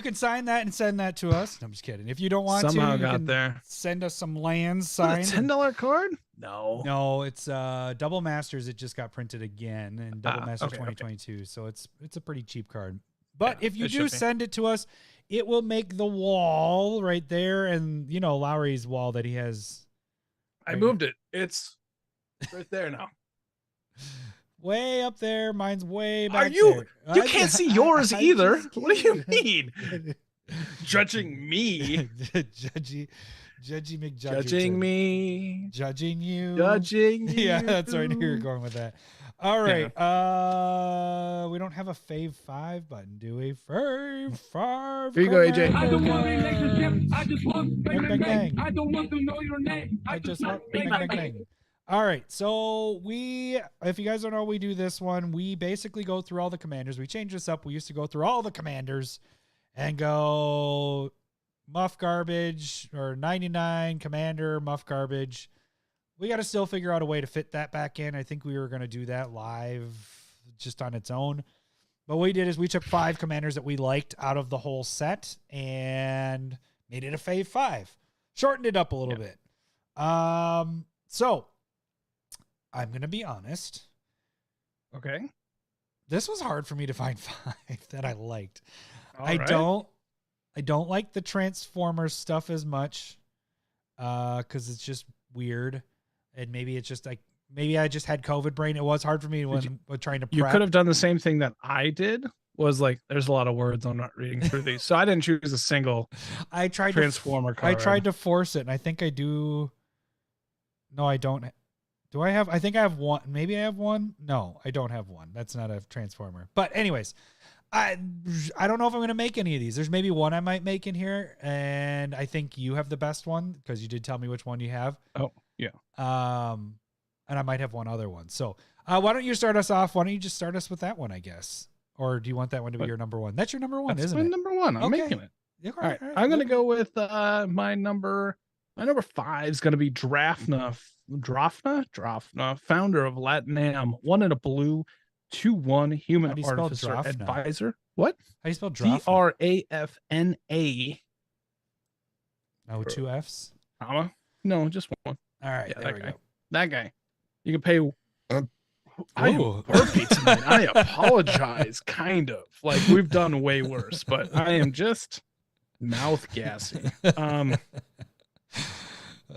[SPEAKER 1] can sign that and send that to us. No, I'm just kidding. If you don't want
[SPEAKER 2] somehow
[SPEAKER 1] to, you
[SPEAKER 2] got
[SPEAKER 1] can
[SPEAKER 2] there.
[SPEAKER 1] Send us some lands signed.
[SPEAKER 2] $10 card?
[SPEAKER 1] No, it's Double Masters. It just got printed again in Double Masters 2022. Okay. So it's a pretty cheap card. But if you do send it to us, it will make the wall right there, and Lowery's wall that he has.
[SPEAKER 2] I moved it. It's right there now.
[SPEAKER 1] Way up there. Mine's way back
[SPEAKER 2] Are you?
[SPEAKER 1] there.
[SPEAKER 2] You can't see yours
[SPEAKER 1] I
[SPEAKER 2] either.
[SPEAKER 1] just
[SPEAKER 2] What do you
[SPEAKER 1] can't.
[SPEAKER 2] mean? Judging me.
[SPEAKER 1] Judgy McJudgerton.
[SPEAKER 2] Judging me.
[SPEAKER 1] Judging you.
[SPEAKER 2] Judging you.
[SPEAKER 1] Yeah, that's right. I knew you were going with that. All right. We don't have a Fave 5 button, do we? Fave 5.
[SPEAKER 2] Here you go, AJ.
[SPEAKER 5] I don't want a relationship. I just want
[SPEAKER 1] Bang, bang, bang.
[SPEAKER 5] I don't want to know your name.
[SPEAKER 1] I just want bang, bang, bang. All right. So if you guys don't know, we do this one. We basically go through all the commanders. We change this up. We used to go through all the commanders and go Muff garbage or 99 commander, Muff garbage. We got to still figure out a way to fit that back in. I think we were going to do that live just on its own. But what we did is we took 5 commanders that we liked out of the whole set and made it a Fave 5. Shortened it up a little bit. So I'm going to be honest.
[SPEAKER 2] Okay.
[SPEAKER 1] This was hard for me to find 5 that I liked.
[SPEAKER 2] All
[SPEAKER 1] I
[SPEAKER 2] right.
[SPEAKER 1] don't like the Transformers stuff as much because it's just weird. And maybe it's just maybe I just had COVID brain. It was hard for me when trying to prep.
[SPEAKER 2] You could have done the same thing that I did. Was like, there's a lot of words. I'm not reading through these, so I didn't choose a single.
[SPEAKER 1] I tried
[SPEAKER 2] Transformer
[SPEAKER 1] I
[SPEAKER 2] card.
[SPEAKER 1] tried to force it, and I think I do. No, I don't. Do I have? I think I have one. Maybe I have one. No, I don't have one. That's not a Transformer. But anyways, I don't know if I'm going to make any of these. There's maybe one I might make in here, and I think you have the best one because you did tell me which one you have.
[SPEAKER 2] Oh, yeah.
[SPEAKER 1] And I might have one other one. So why don't you start us off? Why don't you just start us with that one, I guess? Or do you want that one to be your number one? That's your number one,
[SPEAKER 2] That's
[SPEAKER 1] isn't
[SPEAKER 2] my
[SPEAKER 1] it?
[SPEAKER 2] number one. I'm
[SPEAKER 1] Okay.
[SPEAKER 2] making it.
[SPEAKER 1] Yeah,
[SPEAKER 2] All right. I'm going to go with my number 5 is going to be Drafna, founder of Latinam, 1 in a blue, 2/1
[SPEAKER 1] How
[SPEAKER 2] human
[SPEAKER 1] do you spell
[SPEAKER 2] artificer
[SPEAKER 1] Drafna?
[SPEAKER 2] advisor. What?
[SPEAKER 1] How do you spell Drafna?
[SPEAKER 2] Drafna.
[SPEAKER 1] Oh, 2 Fs?
[SPEAKER 2] Comma? No, just one.
[SPEAKER 1] All right,
[SPEAKER 2] Yeah,
[SPEAKER 1] there
[SPEAKER 2] that
[SPEAKER 1] we
[SPEAKER 2] guy.
[SPEAKER 1] go.
[SPEAKER 2] That guy. You can pay. I am
[SPEAKER 1] Ooh.
[SPEAKER 2] burpy tonight. I apologize. Kind of like we've done way worse, but I am just mouth gassy.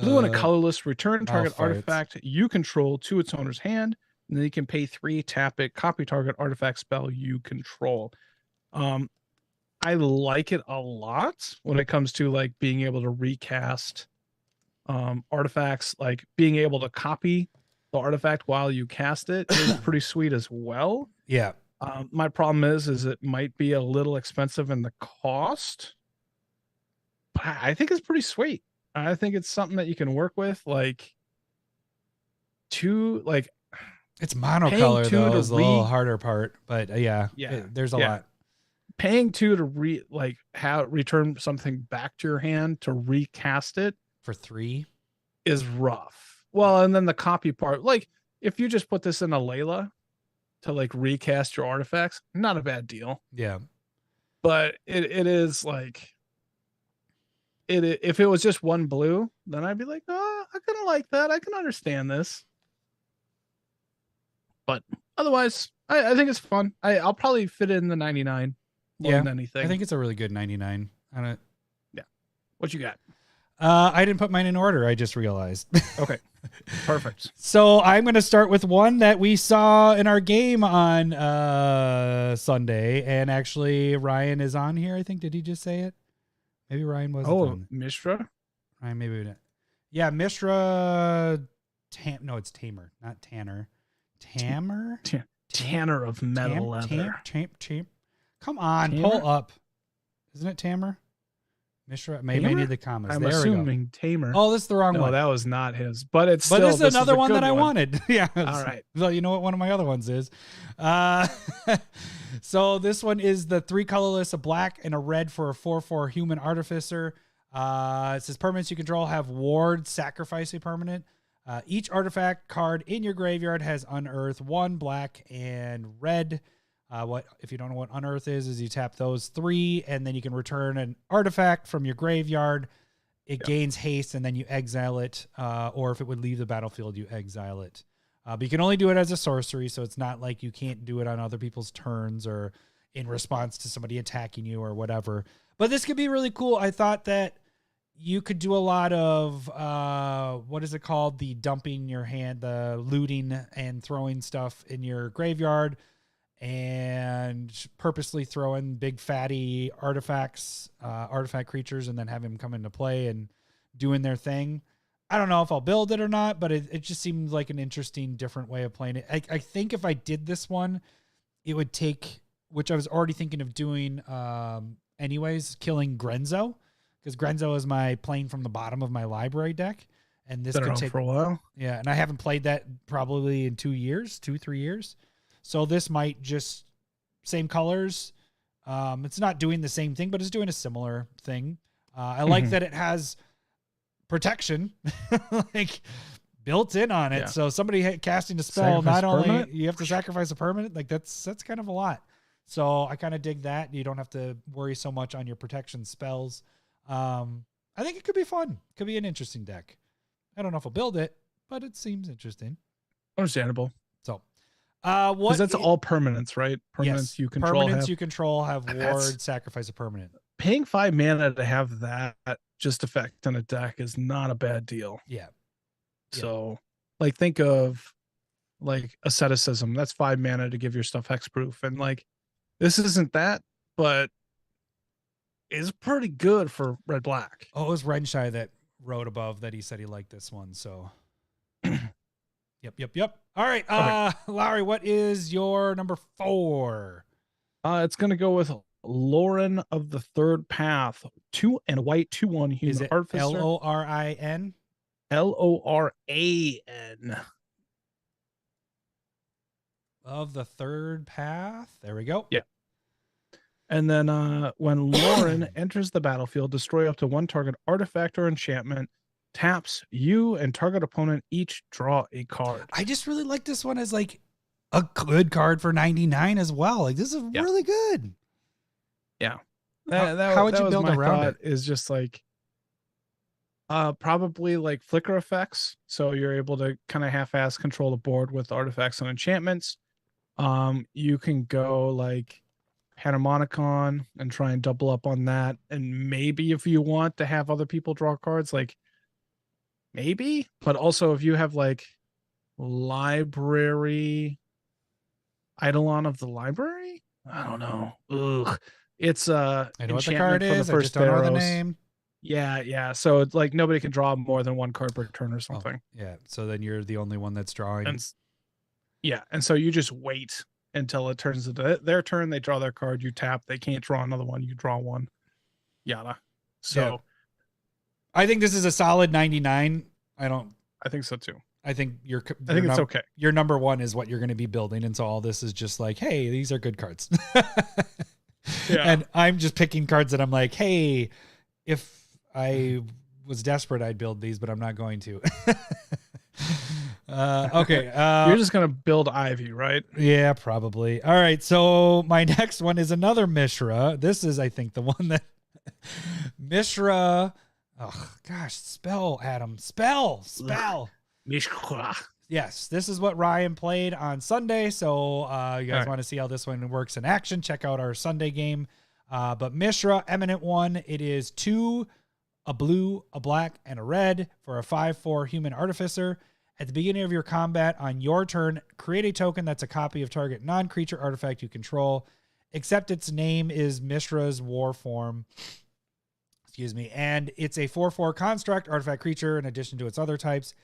[SPEAKER 2] Blue and a colorless, return target
[SPEAKER 1] farts.
[SPEAKER 2] artifact you control to its owner's hand, and then you can pay 3, tap it, copy target artifact spell you control. I like it a lot when it comes to like being able to recast artifacts, like being able to copy the artifact while you cast it is pretty sweet as well.
[SPEAKER 1] Yeah.
[SPEAKER 2] My problem is it might be a little expensive in the cost, but I think it's pretty sweet. I think it's something that you can work with. Like,
[SPEAKER 1] It's monocolor,
[SPEAKER 2] 2
[SPEAKER 1] though,
[SPEAKER 2] to
[SPEAKER 1] is the little harder part. But there's a
[SPEAKER 2] yeah.
[SPEAKER 1] lot.
[SPEAKER 2] Paying 2 to return something back to your hand to recast it
[SPEAKER 1] For 3?
[SPEAKER 2] is rough. Well, and then the copy part, like if you just put this in a Layla to like recast your artifacts, not a bad deal.
[SPEAKER 1] Yeah.
[SPEAKER 2] But it is like if it was just 1 blue, then I'd be like, oh, I kind of like that. I can understand this. But otherwise, I think it's fun. I'll probably fit it in the 99 more than anything.
[SPEAKER 1] I think it's a really good 99.
[SPEAKER 2] What you got?
[SPEAKER 1] I didn't put mine in order. I just realized.
[SPEAKER 2] Okay. Perfect.
[SPEAKER 1] So I'm going to start with one that we saw in our game on Sunday. And actually, Ryan is on here, I think. Did he just say it? Maybe Ryan wasn't on.
[SPEAKER 2] Mishra?
[SPEAKER 1] Ryan, maybe we didn't. Yeah, Mishra. No, it's Tamer, not Tanner. Tamer?
[SPEAKER 2] Tanner of metal leather.
[SPEAKER 1] Come on,
[SPEAKER 2] Tamer?
[SPEAKER 1] pull up. Isn't it Tamer? Mishra? Maybe I
[SPEAKER 2] Tamer?
[SPEAKER 1] need the comments.
[SPEAKER 2] I'm
[SPEAKER 1] there
[SPEAKER 2] assuming
[SPEAKER 1] we go.
[SPEAKER 2] Tamer.
[SPEAKER 1] Oh, this is the wrong
[SPEAKER 2] No,
[SPEAKER 1] one.
[SPEAKER 2] that was not his. But it's
[SPEAKER 1] But
[SPEAKER 2] still,
[SPEAKER 1] this is another one
[SPEAKER 2] good
[SPEAKER 1] that I wanted. Yeah.
[SPEAKER 2] All right.
[SPEAKER 1] Well, you know what one of my other ones is. So this one is the 3 colorless, a black and a red for a 4/4 human artificer. It says permanents you control have ward, sacrifice a permanent. Each artifact card in your graveyard has unearth 1 black and red. What if you don't know what unearth is you tap those 3 and then you can return an artifact from your graveyard. It gains haste and then you exile it. Or if it would leave the battlefield, you exile it. But you can only do it as a sorcery, so it's not like you can't do it on other people's turns or in response to somebody attacking you or whatever. But this could be really cool. I thought that you could do a lot of what is it called? The dumping your hand, the looting and throwing stuff in your graveyard, and purposely throw in big fatty artifacts, artifact creatures, and then have them come into play and doing their thing. I don't know if I'll build it or not, but it just seems like an interesting, different way of playing it. I think if I did this one, it would take, which I was already thinking of doing anyways, killing Grenzo, because Grenzo is my playing from the bottom of my library deck. And this could take
[SPEAKER 2] for a while.
[SPEAKER 1] Yeah, and I haven't played that probably in 3 years. So this might just same colors. It's not doing the same thing, but it's doing a similar thing. I like that it has protection like built in on it. Yeah. So somebody casting a spell, sacrifice not only permanent? You have to sacrifice a permanent, like that's kind of a lot. So I kind of dig that. You don't have to worry so much on your protection spells. I think it could be fun. Could be an interesting deck. I don't know if I'll build it, but it seems interesting.
[SPEAKER 2] Understandable.
[SPEAKER 1] So,
[SPEAKER 2] because that's all permanents, right? Permanents you control.
[SPEAKER 1] Permanents you control have ward, sacrifice a permanent.
[SPEAKER 2] Paying 5 mana to have that just effect on a deck is not a bad deal.
[SPEAKER 1] Yeah.
[SPEAKER 2] So, like, think of like asceticism. That's 5 mana to give your stuff hexproof, and like this isn't that, but is pretty good for red black.
[SPEAKER 1] Oh, it was Renshai that wrote above that he said he liked this one. So, yep. All right, okay. Lowery, what is your number 4?
[SPEAKER 2] It's gonna go with Lauren of the Third Path, 2 and a white 2/1 human
[SPEAKER 1] is it
[SPEAKER 2] artificer.
[SPEAKER 1] Lorin?
[SPEAKER 2] Loran.
[SPEAKER 1] Of the Third Path. There we go.
[SPEAKER 2] Yeah. And then when Lauren enters the battlefield, destroy up to 1 target artifact or enchantment, taps you and target opponent each draw a card.
[SPEAKER 1] I just really like this one as like a good card for 99 as well. Like this is really good.
[SPEAKER 2] Yeah.
[SPEAKER 1] How would you build around it?
[SPEAKER 2] Is just like probably like flicker effects. So you're able to kind of half-ass control the board with artifacts and enchantments. You can go like Panharmonicon and try and double up on that. And maybe if you want to have other people draw cards, like maybe, but also if you have like library, Eidolon of the Library, I don't know. Ugh. It's
[SPEAKER 1] I know what the card is. I just don't know the name.
[SPEAKER 2] Yeah. So it's like nobody can draw more than 1 card per turn or something.
[SPEAKER 1] Oh, yeah. So then you're the only one that's drawing.
[SPEAKER 2] And so you just wait until it turns into their turn. They draw their card. You tap. They can't draw another one. You draw one. Yada. So
[SPEAKER 1] I think this is a solid 99. I
[SPEAKER 2] think so too.
[SPEAKER 1] I think
[SPEAKER 2] it's okay.
[SPEAKER 1] Your number 1 is what you're going to be building. And so all this is just like, hey, these are good cards.
[SPEAKER 2] Yeah.
[SPEAKER 1] And I'm just picking cards that I'm like, hey, if I was desperate, I'd build these, but I'm not going to. Okay.
[SPEAKER 2] You're just going to build Ivy, right?
[SPEAKER 1] Yeah, probably. All right. So my next one is another Mishra. This is, I think, the one that Mishra. Oh, gosh. Spell, Adam. Spell.
[SPEAKER 2] Mishra.
[SPEAKER 1] Yes, this is what Ryan played on Sunday. So you guys want to see how this one works in action, check out our Sunday game. But Mishra, Eminent 1, it is 2, a blue, a black, and a red for a 5/4 human artificer. At the beginning of your combat on your turn, create a token that's a copy of target non-creature artifact you control, except its name is Mishra's war form. Excuse me. And it's a 4/4 construct artifact creature in addition to its other types.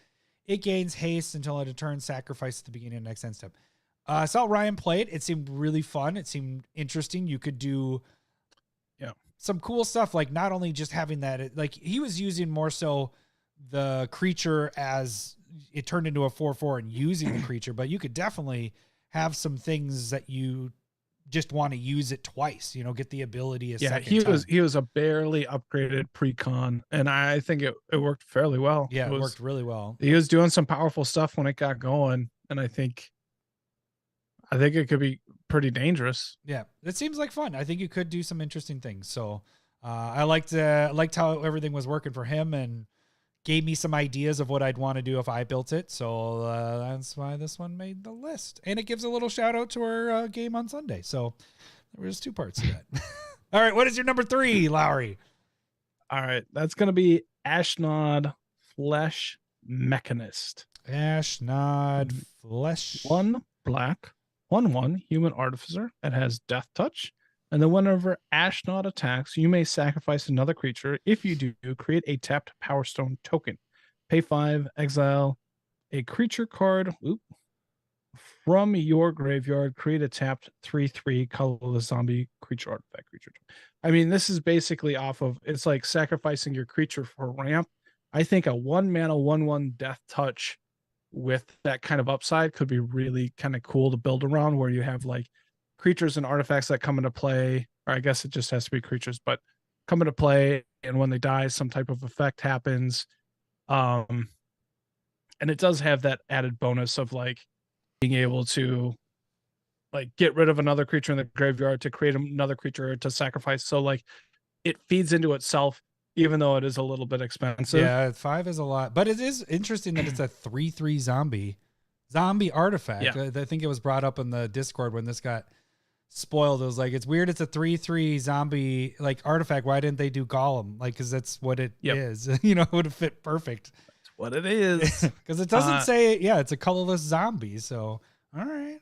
[SPEAKER 1] It gains haste until it turns sacrifice at the beginning of the next end step. I saw Ryan play it. It seemed really fun. It seemed interesting. You could do some cool stuff, like not only just having that, like he was using more so the creature as it turned into a 4/4 and using the creature, but you could definitely have some things that you just want to use it twice, get the ability
[SPEAKER 2] he was a barely upgraded pre-con, and I think it worked fairly well.
[SPEAKER 1] Yeah, it worked really well.
[SPEAKER 2] He was doing some powerful stuff when it got going, and I think it could be pretty dangerous.
[SPEAKER 1] Yeah, it seems like fun. I think you could do some interesting things. So I liked how everything was working for him, and gave me some ideas of what I'd want to do if I built it. So that's why this one made the list. And it gives a little shout out to our game on Sunday. So there was 2 parts to that. All right. What is your number 3, Lowery?
[SPEAKER 2] All right, that's gonna be Ashnod Flesh Mechanist.
[SPEAKER 1] Ashnod Flesh.
[SPEAKER 2] 1 black, 1/1 human artificer. It has Death Touch. And then whenever Ashnod attacks, you may sacrifice another creature. If you do, create a tapped Power Stone token. Pay 5, exile a creature card from your graveyard. Create a tapped 3/3 colorless zombie creature artifact creature. I mean, this is basically off of, it's like sacrificing your creature for ramp. I think a 1-mana 1/1 Death Touch with that kind of upside could be really kind of cool to build around, where you have like creatures and artifacts that come into play, or I guess it just has to be creatures, but come into play, and when they die, some type of effect happens. And it does have that added bonus of like being able to like get rid of another creature in the graveyard to create another creature to sacrifice. So like it feeds into itself, even though it is a little bit expensive.
[SPEAKER 1] Yeah, 5 is a lot, but it is interesting that it's a 3/3 zombie artifact.
[SPEAKER 2] Yeah.
[SPEAKER 1] I think it was brought up in the Discord when this got spoiled. It was like, it's weird. It's a 3/3 zombie like artifact. Why didn't they do Golem? Like, because that's what it is. You know, it would have fit perfect.
[SPEAKER 2] That's what it is.
[SPEAKER 1] Because it doesn't say, it's a colorless zombie. So all right.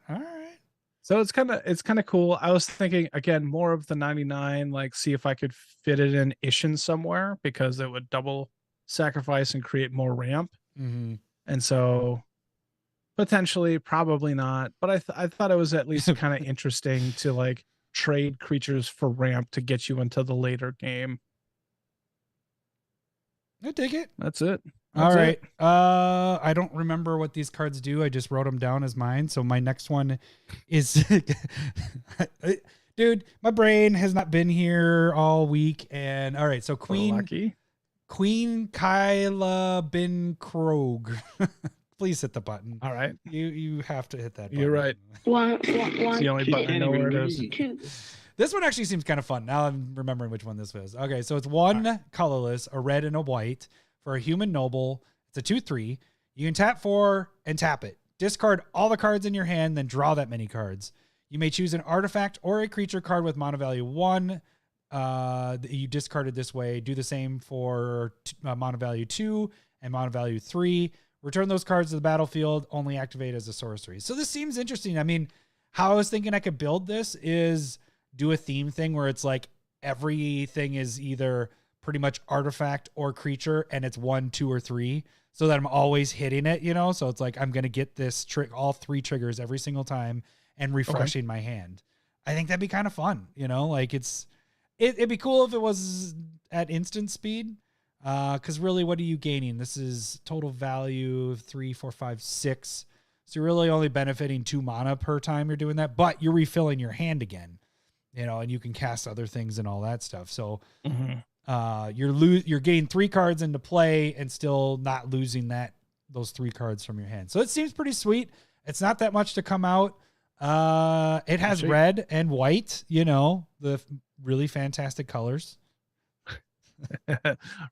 [SPEAKER 2] So it's kind of cool. I was thinking again more of the 99, like see if I could fit it in Ishin somewhere, because it would double sacrifice and create more ramp.
[SPEAKER 1] Mm-hmm.
[SPEAKER 2] And so potentially, probably not, but I thought it was at least kind of interesting to like trade creatures for ramp to get you into the later game.
[SPEAKER 1] I dig it.
[SPEAKER 2] That's it.
[SPEAKER 1] All right. I don't remember what these cards do. I just wrote them down as mine. So my next one is, dude, my brain has not been here all week. And all right. So Queen Kyla Bin Krog. Please hit the button.
[SPEAKER 2] All right.
[SPEAKER 1] You have to hit that button.
[SPEAKER 2] You're right. It's the only button I know where it is.
[SPEAKER 1] This one actually seems kind of fun. Now I'm remembering which one this was. Okay, so it's one colorless, a red and a white for a human noble. It's a 2/3. You can tap 4 and tap it. Discard all the cards in your hand, then draw that many cards. You may choose an artifact or a creature card with mana value 1 that you discarded this way. Do the same for mana value 2 and mana value 3. Return those cards to the battlefield, only activate as a sorcery. So this seems interesting. I mean, how I was thinking I could build this is do a theme thing where it's like everything is either pretty much artifact or creature, and it's 1, 2, or 3, so that I'm always hitting it, you know? So it's like I'm going to get this all 3 triggers every single time and refreshing my hand. I think that'd be kind of fun, you know? Like it'd be cool if it was at instant speed. Because really, what are you gaining? This is total value of 3, 4, 5, 6. So you're really only benefiting 2 mana per time you're doing that, but you're refilling your hand again, you know, and you can cast other things and all that stuff. So you're getting 3 cards into play and still not losing those 3 cards from your hand. So it seems pretty sweet. It's not that much to come out. It has red and white, you know, the really fantastic colors.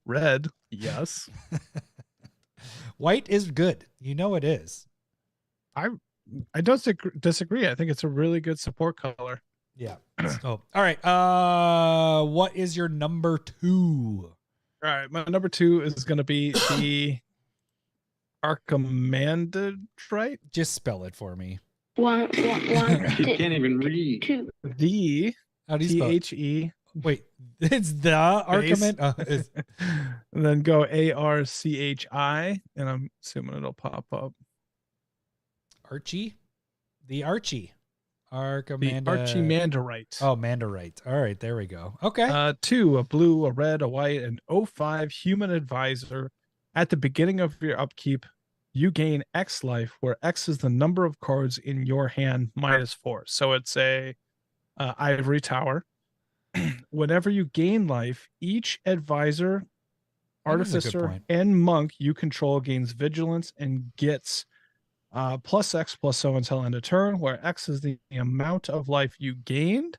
[SPEAKER 2] Red, yes.
[SPEAKER 1] White is good. You know it is.
[SPEAKER 2] I don't disagree. I think it's a really good support color.
[SPEAKER 1] Yeah. So, all right. What is your number 2?
[SPEAKER 2] All right, my number 2 is going to be the Archimandrite.
[SPEAKER 1] Just spell it for me.
[SPEAKER 4] One.
[SPEAKER 5] You can't even read.
[SPEAKER 4] 2.
[SPEAKER 2] The
[SPEAKER 1] How do you spell it?
[SPEAKER 2] THE.
[SPEAKER 1] Wait, it's the Archimand.
[SPEAKER 2] And then go ARCHI, and I'm assuming it'll pop up.
[SPEAKER 1] Archie? The Archie. Archimand.
[SPEAKER 2] The Archimandrite.
[SPEAKER 1] Oh, Mandarite. All right, there we go. Okay.
[SPEAKER 2] 2, a blue, a red, a white, and 05 human advisor. At the beginning of your upkeep, you gain X life, where X is the number of cards in your hand minus 4. So it's a ivory tower. Whenever you gain life, each advisor, artificer, and monk you control gains vigilance and gets plus X plus so until end of turn, where X is the amount of life you gained.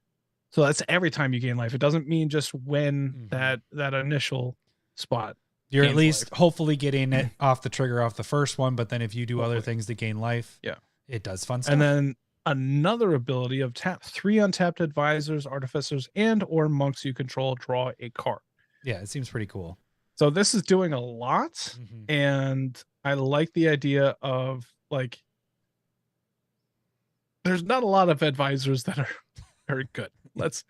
[SPEAKER 2] So that's every time you gain life. It doesn't mean just when that initial spot.
[SPEAKER 1] You're at least hopefully getting it off the trigger off the first one, but then if you do other things to gain life, it does fun stuff.
[SPEAKER 2] And then another ability of tap 3 untapped advisors, artificers, and or monks you control, draw a card.
[SPEAKER 1] Yeah, it seems pretty cool.
[SPEAKER 2] So this is doing a lot,
[SPEAKER 1] Mhm.
[SPEAKER 2] and I like the idea of like there's not a lot of advisors that are very good. Let's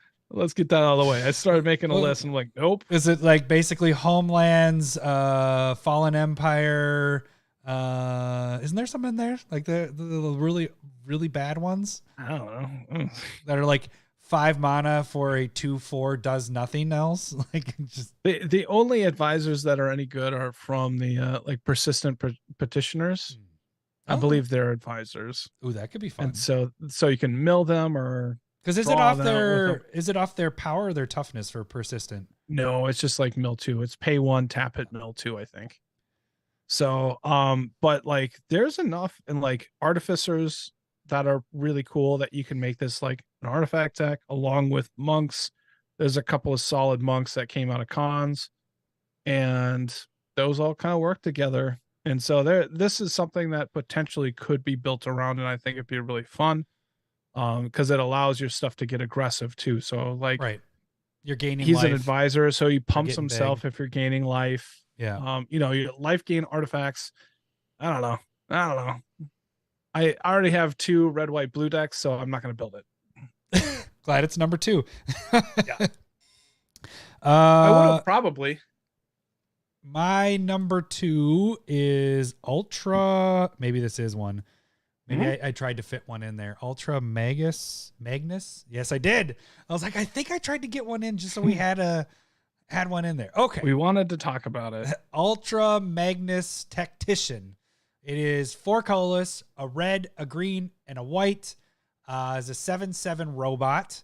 [SPEAKER 2] get that out of the way. I started making a
[SPEAKER 1] Well,
[SPEAKER 2] list and I'm like, nope.
[SPEAKER 1] Is it like basically Homelands, Fallen Empire? Isn't there some in there like the really really bad ones
[SPEAKER 2] I don't know.
[SPEAKER 1] that are like 5 mana for a 2/4 does nothing else? Like just
[SPEAKER 2] The only advisors that are any good are from the like persistent petitioners. I
[SPEAKER 1] Oh.
[SPEAKER 2] believe they're advisors,
[SPEAKER 1] Ooh, that could be fun.
[SPEAKER 2] and so you can mill them or
[SPEAKER 1] Because is it
[SPEAKER 2] draw
[SPEAKER 1] off
[SPEAKER 2] them out with them.
[SPEAKER 1] is it off their power or their toughness for persistent?
[SPEAKER 2] No, it's just like mill 2. It's pay 1, tap it, mill 2, I think. So but like there's enough and like artificers that are really cool that you can make this like an artifact deck along with monks. There's a couple of solid monks that came out of cons, and those all kind of work together. And so this is something that potentially could be built around, and I think it'd be really fun. Because it allows your stuff to get aggressive too. So like
[SPEAKER 1] Right. You're gaining
[SPEAKER 2] he's
[SPEAKER 1] life.
[SPEAKER 2] an advisor, so he pumps
[SPEAKER 1] getting
[SPEAKER 2] himself
[SPEAKER 1] big.
[SPEAKER 2] if you're gaining life.
[SPEAKER 1] Yeah.
[SPEAKER 2] Your life gain artifacts. I don't know. I already have 2 red, white, blue decks, so I'm not going to build it.
[SPEAKER 1] Glad it's number 2.
[SPEAKER 2] Yeah. I would have probably.
[SPEAKER 1] My number 2 is Ultra. Maybe this is one. Maybe I tried to fit one in there. Ultra Magnus. Yes, I did. I was like, I think I tried to get one in just so we had one in there. Okay.
[SPEAKER 2] We wanted to talk about it.
[SPEAKER 1] Ultra Magnus Tactician. It is 4 colorless, a red, a green, and a white. It's a 7/7 robot,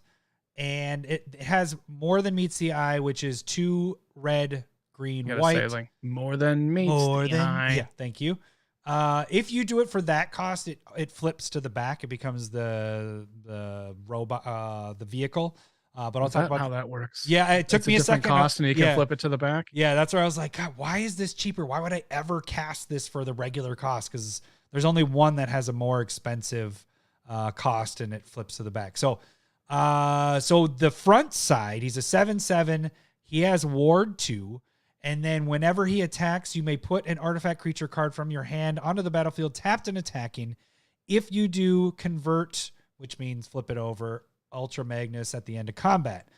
[SPEAKER 1] and it has more than meets the eye, which is 2 red, green, white.
[SPEAKER 2] Say, like, more than meets the eye.
[SPEAKER 1] Yeah, thank you. If you do it for that cost, it flips to the back. It becomes the robot, the vehicle. But I'll talk about
[SPEAKER 2] how that works.
[SPEAKER 1] Yeah, it took me a second.
[SPEAKER 2] Cost, and you can flip it to the back.
[SPEAKER 1] Yeah, that's where I was like, God, why is this cheaper? Why would I ever cast this for the regular cost? Because there's only one that has a more expensive cost, and it flips to the back. So the front side, he's a 7/7. He has Ward 2. And then whenever he attacks, you may put an artifact creature card from your hand onto the battlefield, tapped and attacking. If you do, convert, which means flip it over, Ultra Magnus at the end of combat.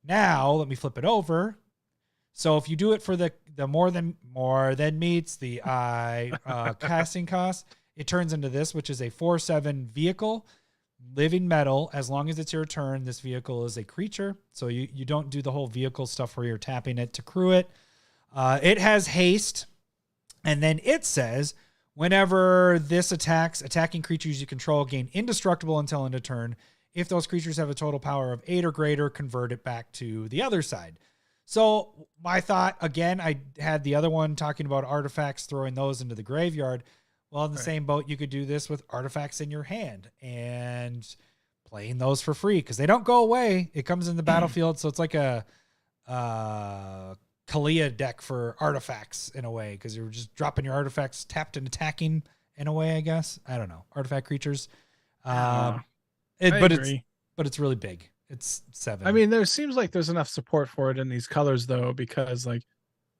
[SPEAKER 1] Now, let me flip it over. So if you do it for the more than meets the eye casting cost, it turns into this, which is a 4/7 vehicle, living metal. As long as it's your turn, this vehicle is a creature. So you don't do the whole vehicle stuff where you're tapping it to crew it. It has haste, and then it says, whenever this attacks, attacking creatures you control gain indestructible until end of turn. If those creatures have a total power of 8 or greater, convert it back to the other side. So my thought, again, I had the other one talking about artifacts, throwing those into the graveyard. Well, in the same boat, you could do this with artifacts in your hand and playing those for free because they don't go away. It comes in the battlefield, so it's like a Kalia deck for artifacts in a way, because you're just dropping your artifacts tapped and attacking in a way, I guess. I don't know. Artifact creatures.
[SPEAKER 2] I
[SPEAKER 1] But
[SPEAKER 2] agree.
[SPEAKER 1] it's really big. It's 7.
[SPEAKER 2] I mean, there seems like there's enough support for it in these colors, though, because like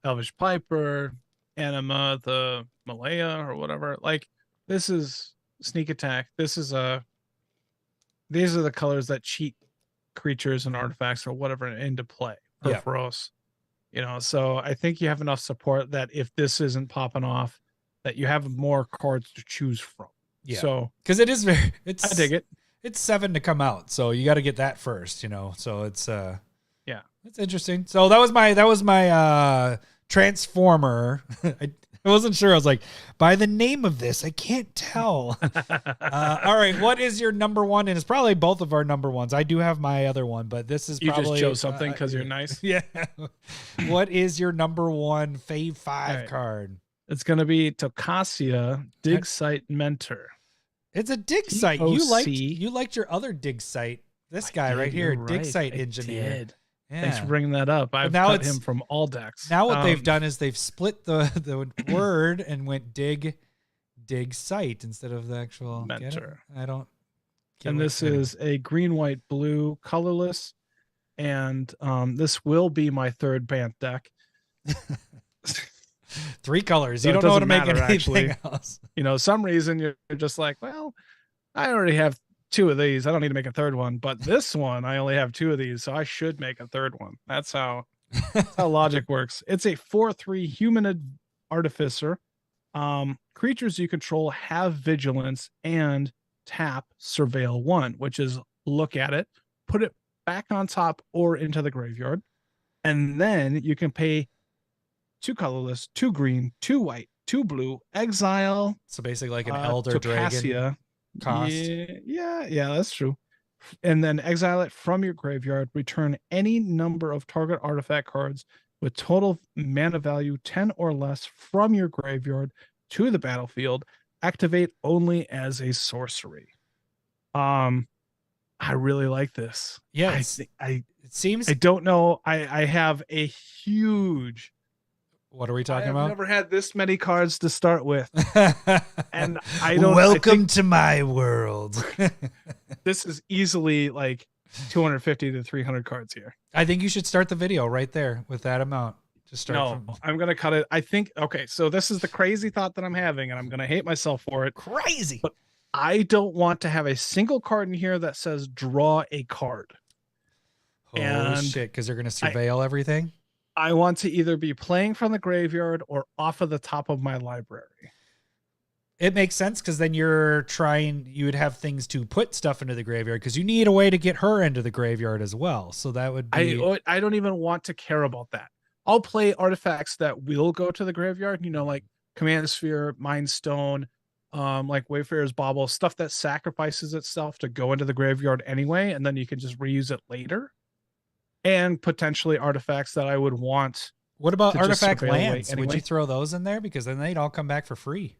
[SPEAKER 2] Elvish Piper, Anima, the Malaya, or whatever. Like, this is sneak attack. These are the colors that cheat creatures and artifacts or whatever into play. Perforos. So I think you have enough support that if this isn't popping off, that you have more cards to choose from.
[SPEAKER 1] Yeah.
[SPEAKER 2] So
[SPEAKER 1] because I dig
[SPEAKER 2] it.
[SPEAKER 1] It's 7 to come out, so you got to get that first, So it's it's interesting. So that was my Transformer. I wasn't sure. I was like, by the name of this, I can't tell. All right, what is your number 1? And it's probably both of our number 1s. I do have my other one, but this is
[SPEAKER 2] you
[SPEAKER 1] probably
[SPEAKER 2] just chose something because you're nice.
[SPEAKER 1] Yeah. What is your number 1 Fav 5 card?
[SPEAKER 2] It's gonna be Tokasia Dig Site Mentor.
[SPEAKER 1] It's a dig site. You liked your other dig site. This guy right here, dig site engineer. Yeah.
[SPEAKER 2] Thanks for bringing that up. I've cut him from all decks.
[SPEAKER 1] Now what they've done is they've split the word and went dig site instead of the actual
[SPEAKER 2] mentor.
[SPEAKER 1] I don't.
[SPEAKER 2] And this is a green, white, blue, colorless, and this will be my third Bant deck.
[SPEAKER 1] 3 colors.
[SPEAKER 2] So
[SPEAKER 1] You
[SPEAKER 2] it
[SPEAKER 1] don't know how to
[SPEAKER 2] doesn't
[SPEAKER 1] make
[SPEAKER 2] matter,
[SPEAKER 1] anything
[SPEAKER 2] actually.
[SPEAKER 1] else.
[SPEAKER 2] You know, some reason you're just like, well, I already have 2 of these. I don't need to make a third one. But this one, I only have 2 of these, so I should make a third one. That's how logic works. It's a 4/3 human artificer. Creatures you control have vigilance and tap surveil 1, which is look at it, put it back on top or into the graveyard, and then you can pay 2 colorless, 2 green, 2 white, 2 blue, exile.
[SPEAKER 1] So basically like an elder dragon cost.
[SPEAKER 2] Yeah, that's true. And then exile it from your graveyard. Return any number of target artifact cards with total mana value 10 or less from your graveyard to the battlefield. Activate only as a sorcery. I really like this.
[SPEAKER 1] Yes. It seems
[SPEAKER 2] I don't know. I have a huge.
[SPEAKER 1] What are we talking
[SPEAKER 2] I've
[SPEAKER 1] about?
[SPEAKER 2] never had this many cards to start with. And I don't.
[SPEAKER 1] Welcome to my world.
[SPEAKER 2] This is easily like 250 to 300 cards here.
[SPEAKER 1] I think you should start the video right there with that amount. Just start.
[SPEAKER 2] I'm going to cut it. I think, okay, so this is the crazy thought that I'm having, and I'm going to hate myself for it.
[SPEAKER 1] Crazy.
[SPEAKER 2] But I don't want to have a single card in here that says draw a card.
[SPEAKER 1] Oh, shit, because they're going to surveil everything?
[SPEAKER 2] I want to either be playing from the graveyard or off of the top of my library.
[SPEAKER 1] It makes sense because then you would have things to put stuff into the graveyard because you need a way to get her into the graveyard as well. So that would be.
[SPEAKER 2] I don't even want to care about that. I'll play artifacts that will go to the graveyard, you know, like Command Sphere, Mind Stone, like Wayfarer's Bauble, stuff that sacrifices itself to go into the graveyard anyway, and then you can just reuse it later. And potentially artifacts that I would want.
[SPEAKER 1] What about artifact lands? Anyway. Would you throw those in there? Because then they'd all come back for free.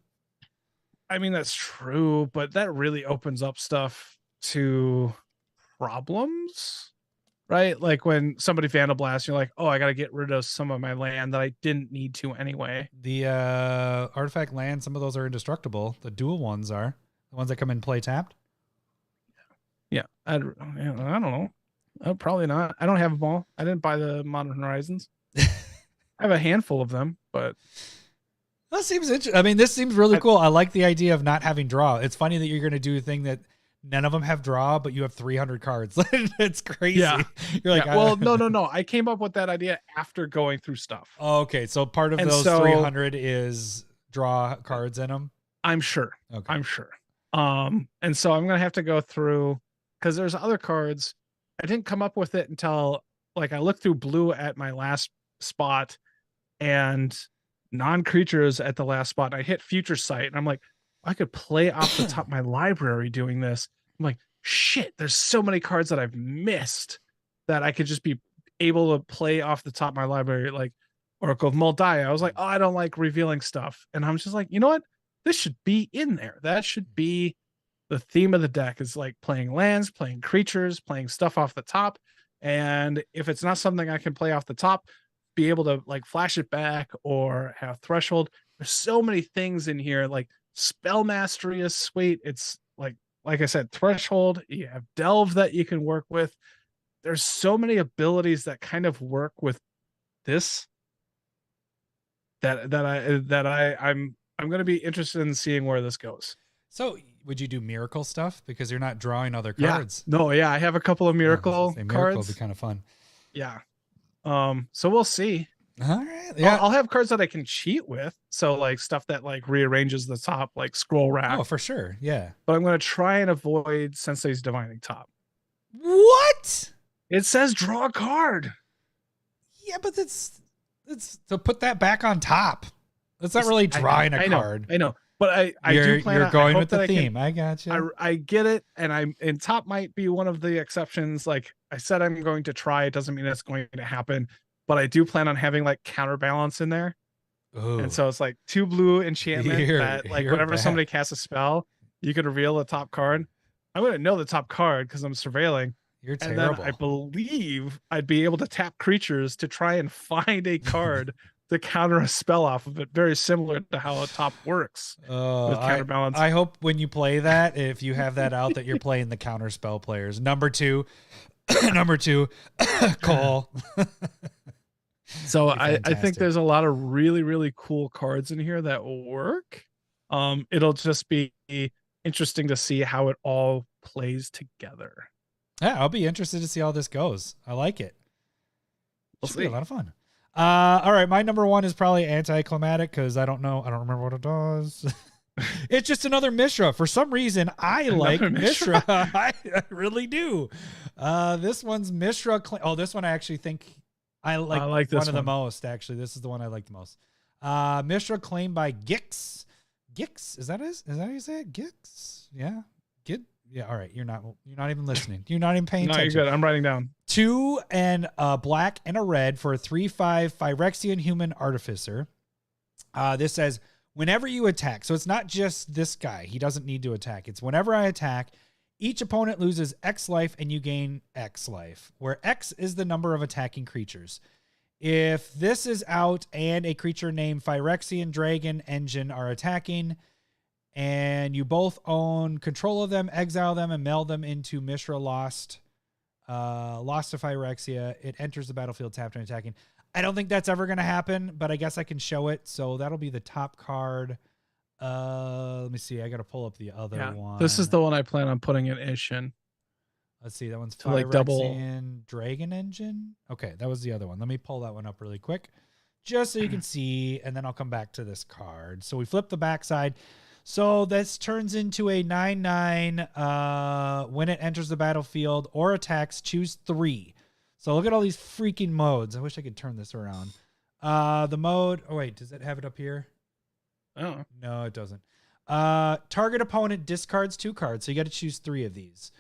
[SPEAKER 2] I mean, that's true, but that really opens up stuff to problems, right? Like when somebody Vandal Blasts, you're like, oh, I got to get rid of some of my land that I didn't need to anyway.
[SPEAKER 1] The artifact land, some of those are indestructible. The dual ones are. The ones that come in play tapped?
[SPEAKER 2] Yeah, I don't know. Probably not. I don't have them all. I didn't buy the Modern Horizons. I have a handful of them, but
[SPEAKER 1] that seems interesting. I mean, this seems really cool. I like the idea of not having draw. It's funny that you're going to do a thing that none of them have draw, but you have 300 cards. It's crazy.
[SPEAKER 2] Yeah.
[SPEAKER 1] You're like,
[SPEAKER 2] well, no. I came up with that idea after going through stuff.
[SPEAKER 1] Oh, okay. So part of those 300 is draw cards in them.
[SPEAKER 2] I'm sure.
[SPEAKER 1] Okay.
[SPEAKER 2] I'm sure. And so I'm going to have to go through because there's other cards. I didn't come up with it until like I looked through blue at my last spot and non-creatures at the last spot. I hit Future Sight and I'm like, I could play off the top of my library doing this. I'm like, shit, there's so many cards that I've missed that I could just be able to play off the top of my library, like Oracle of Moldiah. I was like, oh, I don't like revealing stuff. And I'm just like, you know what? This should be in there. That should be the theme of the deck, is like playing lands, playing creatures, playing stuff off the top. And if it's not something I can play off the top, be able to like flash it back or have Threshold. There's so many things in here. Like Spell Mastery is sweet. It's like I said, Threshold. You have Delve that you can work with. There's so many abilities that kind of work with this that I'm going to be interested in seeing where this goes.
[SPEAKER 1] So would you do miracle stuff because you're not drawing other cards?
[SPEAKER 2] I have a couple of miracle cards.
[SPEAKER 1] Miracle would be kind of fun.
[SPEAKER 2] Yeah. So we'll see.
[SPEAKER 1] All right. Yeah.
[SPEAKER 2] I'll have cards that I can cheat with. So like stuff that like rearranges the top, like Scroll Rack.
[SPEAKER 1] Oh, for sure. Yeah.
[SPEAKER 2] But I'm going to try and avoid Sensei's Divining Top.
[SPEAKER 1] What?
[SPEAKER 2] It says draw a card.
[SPEAKER 1] Yeah, but it's to put that back on top. That's not really drawing a card.
[SPEAKER 2] I know. But I do plan
[SPEAKER 1] you're going with the
[SPEAKER 2] I
[SPEAKER 1] theme. I got you.
[SPEAKER 2] I get it. And top might be one of the exceptions. Like I said, I'm going to try. It doesn't mean it's going to happen, but I do plan on having like counterbalance in there.
[SPEAKER 1] Ooh.
[SPEAKER 2] And so it's like 2 blue enchantment that like whenever somebody casts a spell, you could reveal the top card. I'm going to know the top card because I'm surveilling.
[SPEAKER 1] You're terrible.
[SPEAKER 2] And then I believe I'd be able to tap creatures to try and find a card to counter a spell off of it, very similar to how a top works with counterbalance.
[SPEAKER 1] I hope when you play that, if you have that out, that you're playing the counter spell players. Number 2, Number 2, Cole.
[SPEAKER 2] So I think there's a lot of really, really cool cards in here that will work. It'll just be interesting to see how it all plays together.
[SPEAKER 1] Yeah, I'll be interested to see how this goes. I like it.
[SPEAKER 2] We'll
[SPEAKER 1] Should
[SPEAKER 2] see.
[SPEAKER 1] be a lot of fun. All right, my number 1 is probably anticlimactic because I don't remember what it does. It's just another Mishra. For some reason, I like Mishra. I really do. This one's Mishra. This one I actually think I like
[SPEAKER 2] this
[SPEAKER 1] one of the most. Actually, this is the one I like the most. Mishra claimed by Gix. Gix, is that how you say it? Gix, yeah, Gid. Yeah, all right. You're not even listening. You're not even paying attention.
[SPEAKER 2] No, you're good. I'm writing down
[SPEAKER 1] 2 and a black and a red for a 3/5 Phyrexian Human Artificer. This says whenever you attack, so it's not just this guy. He doesn't need to attack. It's whenever I attack, each opponent loses X life and you gain X life, where X is the number of attacking creatures. If this is out and a creature named Phyrexian Dragon Engine are attacking, and you both own control of them, exile them, and meld them into Mishra Lost to Phyrexia, it enters the battlefield tapped and attacking. I don't think that's ever going to happen, but I guess I can show it. So that'll be the top card. Let me see. I got to pull up the other one.
[SPEAKER 2] This is the one I plan on putting an ish in.
[SPEAKER 1] Let's see. That one's
[SPEAKER 2] to like double
[SPEAKER 1] Dragon Engine. Okay, that was the other one. Let me pull that one up really quick, just so you can see, and then I'll come back to this card. So we flip the backside. So this turns into a 9/9. When it enters the battlefield or attacks, choose 3. So look at all these freaking modes. I wish I could turn this around. The mode. Oh wait, does it have it up here?
[SPEAKER 2] Oh
[SPEAKER 1] no, it doesn't. Target opponent discards 2 cards, so you got to choose 3 of these.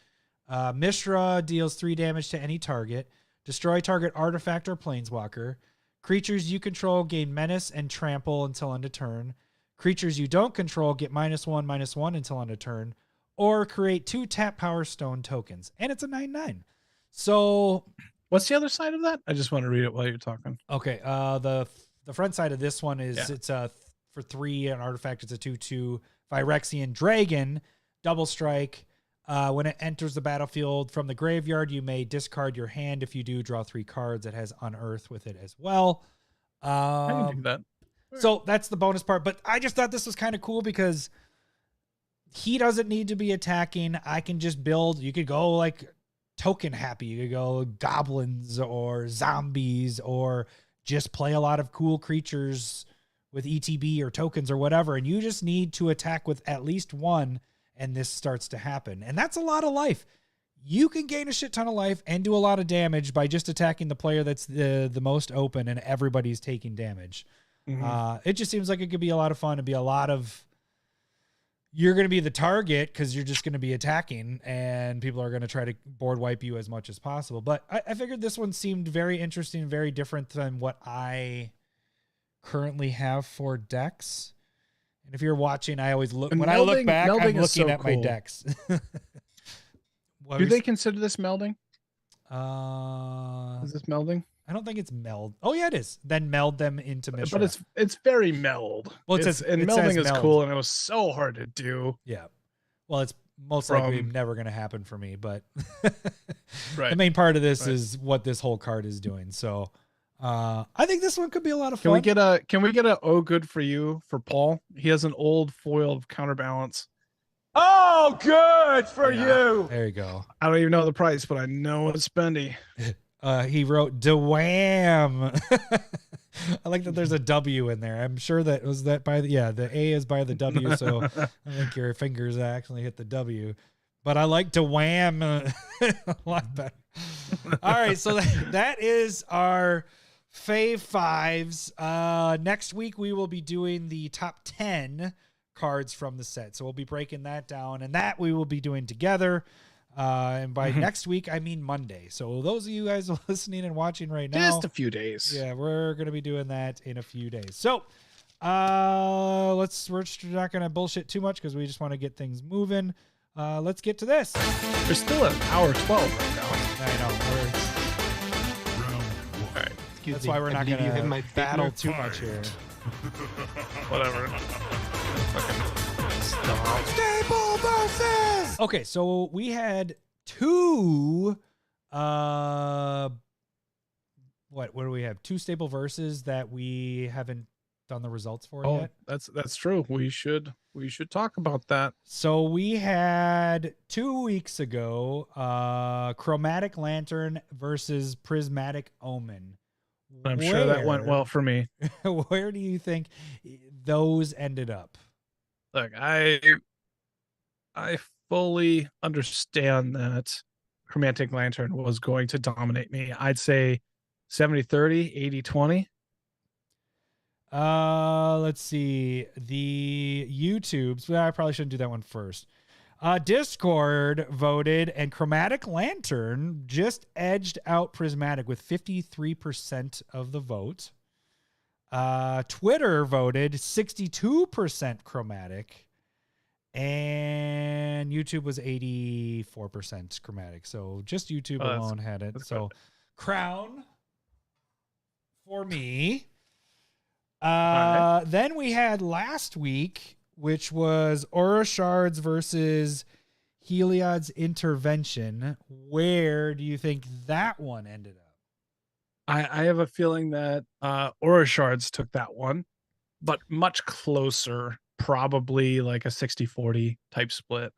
[SPEAKER 1] Mishra deals 3 damage to any target. Destroy target artifact or planeswalker. Creatures you control gain menace and trample until end of turn. Creatures you don't control get -1/-1 until end of turn. Or create 2 tap power stone tokens. And it's a 9/9. So
[SPEAKER 2] what's the other side of that? I just want to read it while you're talking.
[SPEAKER 1] Okay. The front side of this one is it's for 3 an artifact. It's a 2/2 Phyrexian Dragon, double strike. When it enters the battlefield from the graveyard, you may discard your hand. If you do, draw 3 cards. It has Unearth with it as well.
[SPEAKER 2] I can do that.
[SPEAKER 1] So that's the bonus part. But I just thought this was kind of cool because he doesn't need to be attacking. I can just build. You could go like token happy. You could go goblins or zombies or just play a lot of cool creatures with ETB or tokens or whatever. And you just need to attack with at least 1. And this starts to happen. And that's a lot of life. You can gain a shit ton of life and do a lot of damage by just attacking the player that's the most open and everybody's taking damage. Mm-hmm. It just seems like it could be a lot of fun. It'd be a lot of, you're going to be the target because you're just going to be attacking and people are going to try to board wipe you as much as possible. But I figured this one seemed very interesting, very different than what I currently have for decks. And if you're watching, I always look, when I look back, I'm looking at my decks.
[SPEAKER 2] Do they consider this melding? Is this melding?
[SPEAKER 1] I don't think it's meld. Oh yeah, it is. Then meld them into Mishra.
[SPEAKER 2] But it's very meld.
[SPEAKER 1] Well,
[SPEAKER 2] and melding is cool, and it was so hard to do.
[SPEAKER 1] Yeah. Well, it's most likely never going to happen for me, but the main part of this is what this whole card is doing. So I think this one could be a lot of fun.
[SPEAKER 2] Can we get a oh good for you for Paul? He has an old foiled counterbalance.
[SPEAKER 3] Oh, good for you.
[SPEAKER 1] There you go.
[SPEAKER 2] I don't even know the price, but I know it's spendy.
[SPEAKER 1] He wrote DeWham. I like that there's a W in there. I'm sure that was that by the A is by the W, so I think your fingers actually hit the W. But I like DeWham a lot better. All right, so that is our Fave 5s. Next week we will be doing the top 10 cards from the set. So we'll be breaking that down, and that we will be doing together. And by next week, I mean Monday. So those of you guys listening and watching right now,
[SPEAKER 2] just a few days.
[SPEAKER 1] Yeah, we're going to be doing that in a few days. So we're not going to bullshit too much because we just want to get things moving. Let's get to this.
[SPEAKER 2] There's still an hour 12 right now.
[SPEAKER 1] I know.
[SPEAKER 2] All right.
[SPEAKER 1] That's why we're not going to battle too much here.
[SPEAKER 2] Whatever.
[SPEAKER 1] Stable versus. Okay, so we had 2 What do we have? 2 stable verses that we haven't done the results for
[SPEAKER 2] Oh,
[SPEAKER 1] yet.
[SPEAKER 2] that's true. We should talk about that.
[SPEAKER 1] So we had 2 weeks ago, Chromatic Lantern versus Prismatic Omen.
[SPEAKER 2] I'm sure that went well for me.
[SPEAKER 1] Where do you think those ended up?
[SPEAKER 2] Look, I fully understand that Chromatic Lantern was going to dominate me. I'd say 70-30, 80-20.
[SPEAKER 1] Let's see. The YouTubes. Well, I probably shouldn't do that one first. Discord voted, and Chromatic Lantern just edged out Prismatic with 53% of the vote. Twitter voted 62% Chromatic, and YouTube was 84% Chromatic. So just YouTube alone had it. So good. Crown for me. Then we had last week, which was Aura Shards versus Heliod's Intervention. Where do you think that one ended up?
[SPEAKER 2] I have a feeling that Aura Shards took that one, but much closer, probably like a 60-40 type split.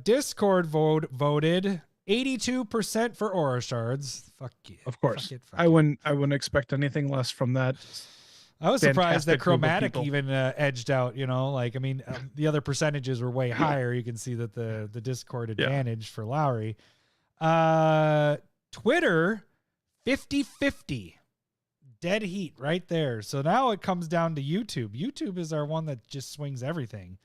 [SPEAKER 1] Discord voted 82% for Aura Shards. Fuck yeah.
[SPEAKER 2] Of course.
[SPEAKER 1] Fuck it.
[SPEAKER 2] I wouldn't expect anything less from that.
[SPEAKER 1] I was surprised that Chromatic even edged out, the other percentages were way higher. You can see that the Discord advantage for Lowery. Twitter, 50-50. Dead heat right there. So now it comes down to YouTube. YouTube is our one that just swings everything.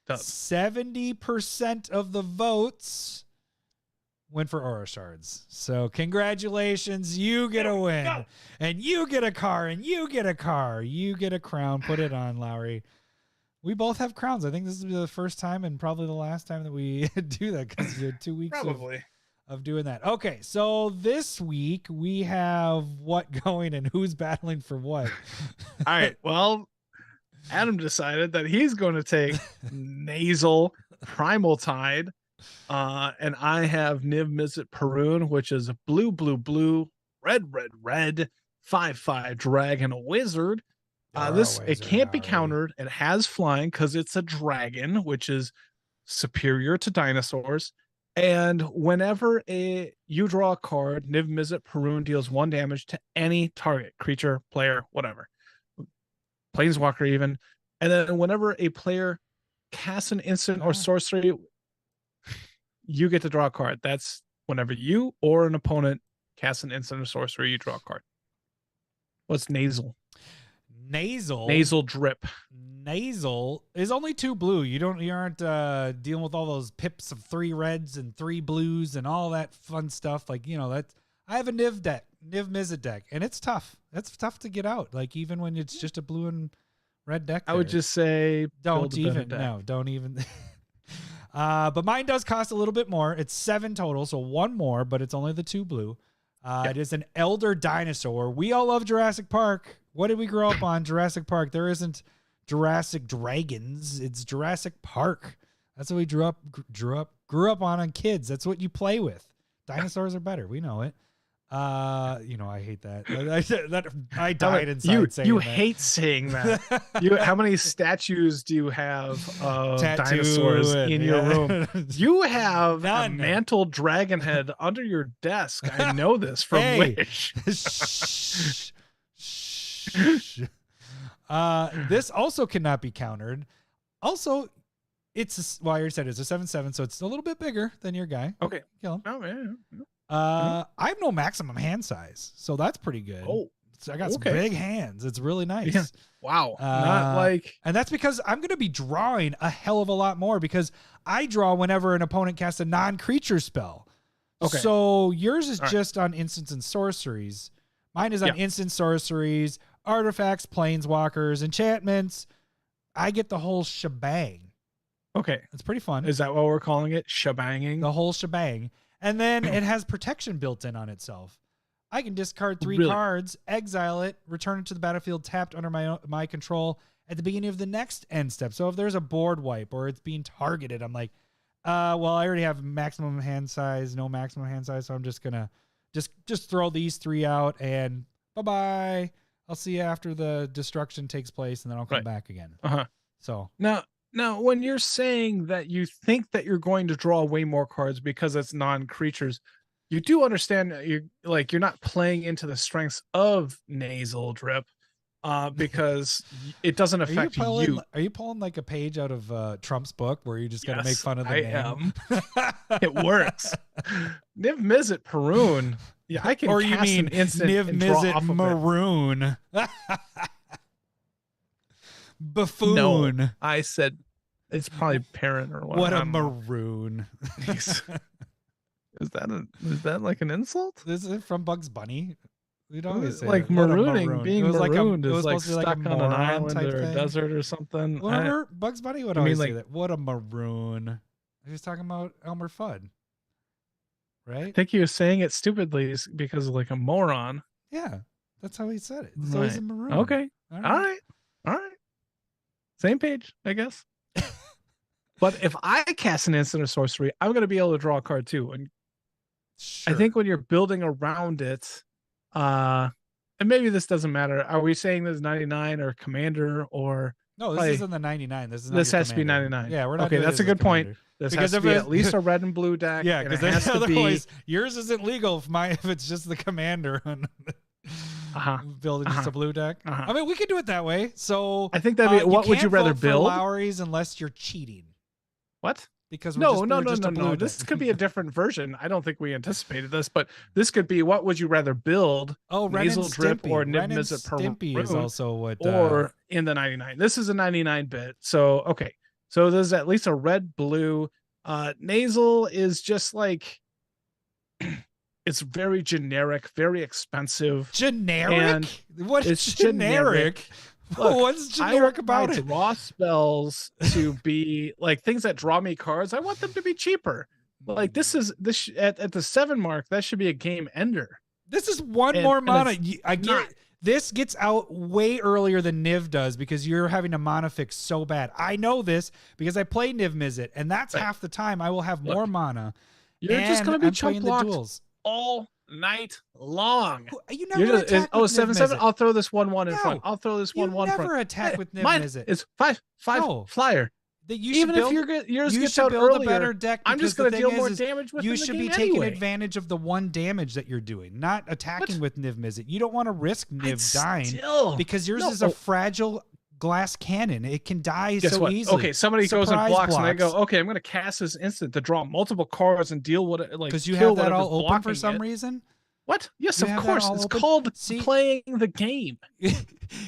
[SPEAKER 1] 70% of the votes went for Aura Shards. So congratulations, you get a win. And you get a car, and you get a car. You get a crown. Put it on, Lowery. We both have crowns. I think this is the first time and probably the last time that we do that, because you had 2 weeks of doing that. Okay, so this week we have what going and who's battling for what.
[SPEAKER 2] All right, well, Adam decided that he's going to take Nasal Primal Tide. And I have Niv Mizzet Perun, which is a blue, red, 5/5 dragon wizard. It can't be countered. It has flying because it's a dragon, which is superior to dinosaurs. And whenever you draw a card, Niv Mizzet Perun deals 1 damage to any target, creature, player, whatever. Planeswalker even. And then whenever a player casts an instant or sorcery, you get to draw a card. That's whenever you or an opponent casts an instant or sorcery, you draw a card. What's Nasal? Nasal Drip.
[SPEAKER 1] Nasal is only 2 blue. You aren't dealing with all those pips of 3 reds and 3 blues and all that fun stuff. I have a Niv Mizzet deck, and it's tough. It's tough to get out. Even when it's just a blue and red deck.
[SPEAKER 2] I would just say
[SPEAKER 1] don't even. But mine does cost a little bit more. It's 7 total, so 1 more, but it's only the 2 blue. It is an Elder Dinosaur. We all love Jurassic Park. What did we grow up on? Jurassic Park. There isn't Jurassic Dragons. It's Jurassic Park. That's what we grew up on kids. That's what you play with. Dinosaurs are better. We know it. I hate that. I died inside saying
[SPEAKER 2] you
[SPEAKER 1] that.
[SPEAKER 2] hate saying that. How many statues do you have of dinosaurs in your room? You have a mantle dragon head under your desk. I know this from Wish.
[SPEAKER 1] This also cannot be countered. Also, I already said it's a 7/7, so it's a little bit bigger than your guy.
[SPEAKER 2] Okay.
[SPEAKER 1] Kill him.
[SPEAKER 2] Oh, man.
[SPEAKER 1] I have no maximum hand size, so that's pretty good.
[SPEAKER 2] Oh,
[SPEAKER 1] so I got some big hands. It's really nice.
[SPEAKER 2] Yeah. Wow.
[SPEAKER 1] And that's because I'm going to be drawing a hell of a lot more, because I draw whenever an opponent casts a non-creature spell. Okay. So yours is just on instants and sorceries. Mine is on instant sorceries, artifacts, planeswalkers, enchantments. I get the whole shebang.
[SPEAKER 2] Okay.
[SPEAKER 1] It's pretty fun.
[SPEAKER 2] Is that what we're calling it? Shebanging?
[SPEAKER 1] The whole shebang. And then it has protection built in on itself. I can discard 3 cards, exile it, return it to the battlefield tapped under my control at the beginning of the next end step. So if there's a board wipe or it's being targeted, I'm like, Well, I already have maximum hand size, no maximum hand size, so I'm just gonna just throw these 3 out and bye-bye. I'll see you after the destruction takes place, and then I'll come back again. So
[SPEAKER 2] now when you're saying that you think that you're going to draw way more cards because it's non-creatures, you do understand that you're not playing into the strengths of nasal drip, because it doesn't affect you.
[SPEAKER 1] Are you pulling like a page out of Trump's book where you're just gonna make fun of the name?
[SPEAKER 2] It works. Niv Mizzet Perun. Yeah, I can.
[SPEAKER 1] Or you mean Niv Mizzet Maroon? Buffoon.
[SPEAKER 2] No, I said it's probably parent or what.
[SPEAKER 1] What a maroon.
[SPEAKER 2] Is that like an insult?
[SPEAKER 1] Is it from Bugs Bunny? We'd always say
[SPEAKER 2] like marooning, being marooned is like stuck on an island or a desert or something.
[SPEAKER 1] Remember Bugs Bunny would always say that. What a maroon. He was talking about Elmer Fudd, right?
[SPEAKER 2] I think he was saying it stupidly because like a moron.
[SPEAKER 1] Yeah, that's how he said it. So he's a maroon.
[SPEAKER 2] Okay. All right. Same page, I guess. But if I cast an instant or sorcery, I'm going to be able to draw a card too. And I think when you're building around it, and maybe this doesn't matter. Are we saying this is 99 or commander or?
[SPEAKER 1] No, this isn't the 99.
[SPEAKER 2] This has to be 99.
[SPEAKER 1] Yeah, we're not.
[SPEAKER 2] Okay, that's a good point. This has to be at least a red and blue deck.
[SPEAKER 1] Yeah, because otherwise yours isn't legal if it's just the commander on building just a blue deck. I mean, we could do it that way. So
[SPEAKER 2] I think that'd be. What would you rather build?
[SPEAKER 1] Lowry's unless you're cheating.
[SPEAKER 2] What?
[SPEAKER 1] Because
[SPEAKER 2] no. This could be a different version. I don't think we anticipated this, but this could be what would you rather build?
[SPEAKER 1] Oh,
[SPEAKER 2] nasal drip or Niv Mizzet
[SPEAKER 1] Stimpy is also what.
[SPEAKER 2] Or in the 99. This is a 99 bit. So okay. So there's at least a red blue. Nasal is just like it's very generic, very expensive.
[SPEAKER 1] Generic? What is
[SPEAKER 2] generic? Look,
[SPEAKER 1] what's generic about it?
[SPEAKER 2] Draw spells to be like things that draw me cards. I want them to be cheaper. Like this at the 7 mark. That should be a game ender.
[SPEAKER 1] This is more mana. I get it. This gets out way earlier than Niv does because you're having a mana fix so bad. I know this because I play Niv Mizzet, and that's half the time I will have more mana.
[SPEAKER 2] You're just going to be chump blocked all night long.
[SPEAKER 1] You never attack with
[SPEAKER 2] 7/7. I'll throw this 1/1 in front. I'll throw this 1/1 front.
[SPEAKER 1] You never attack with Niv Mizzet.
[SPEAKER 2] It's 5/5 flyer. Even if yours gets out
[SPEAKER 1] build
[SPEAKER 2] earlier,
[SPEAKER 1] a better deck.
[SPEAKER 2] I'm just going to deal more damage with
[SPEAKER 1] you should be taking advantage of the 1 damage that you're doing, not attacking with Niv Mizzet. You don't want to risk Niv dying because yours is a fragile glass cannon. It can die so easily.
[SPEAKER 2] Okay, somebody goes and blocks, and I go, okay, I'm going to cast this instant to draw multiple cards and deal with it. Like
[SPEAKER 1] because you have that all open for some reason.
[SPEAKER 2] What? Yes, of course. It's called playing the game.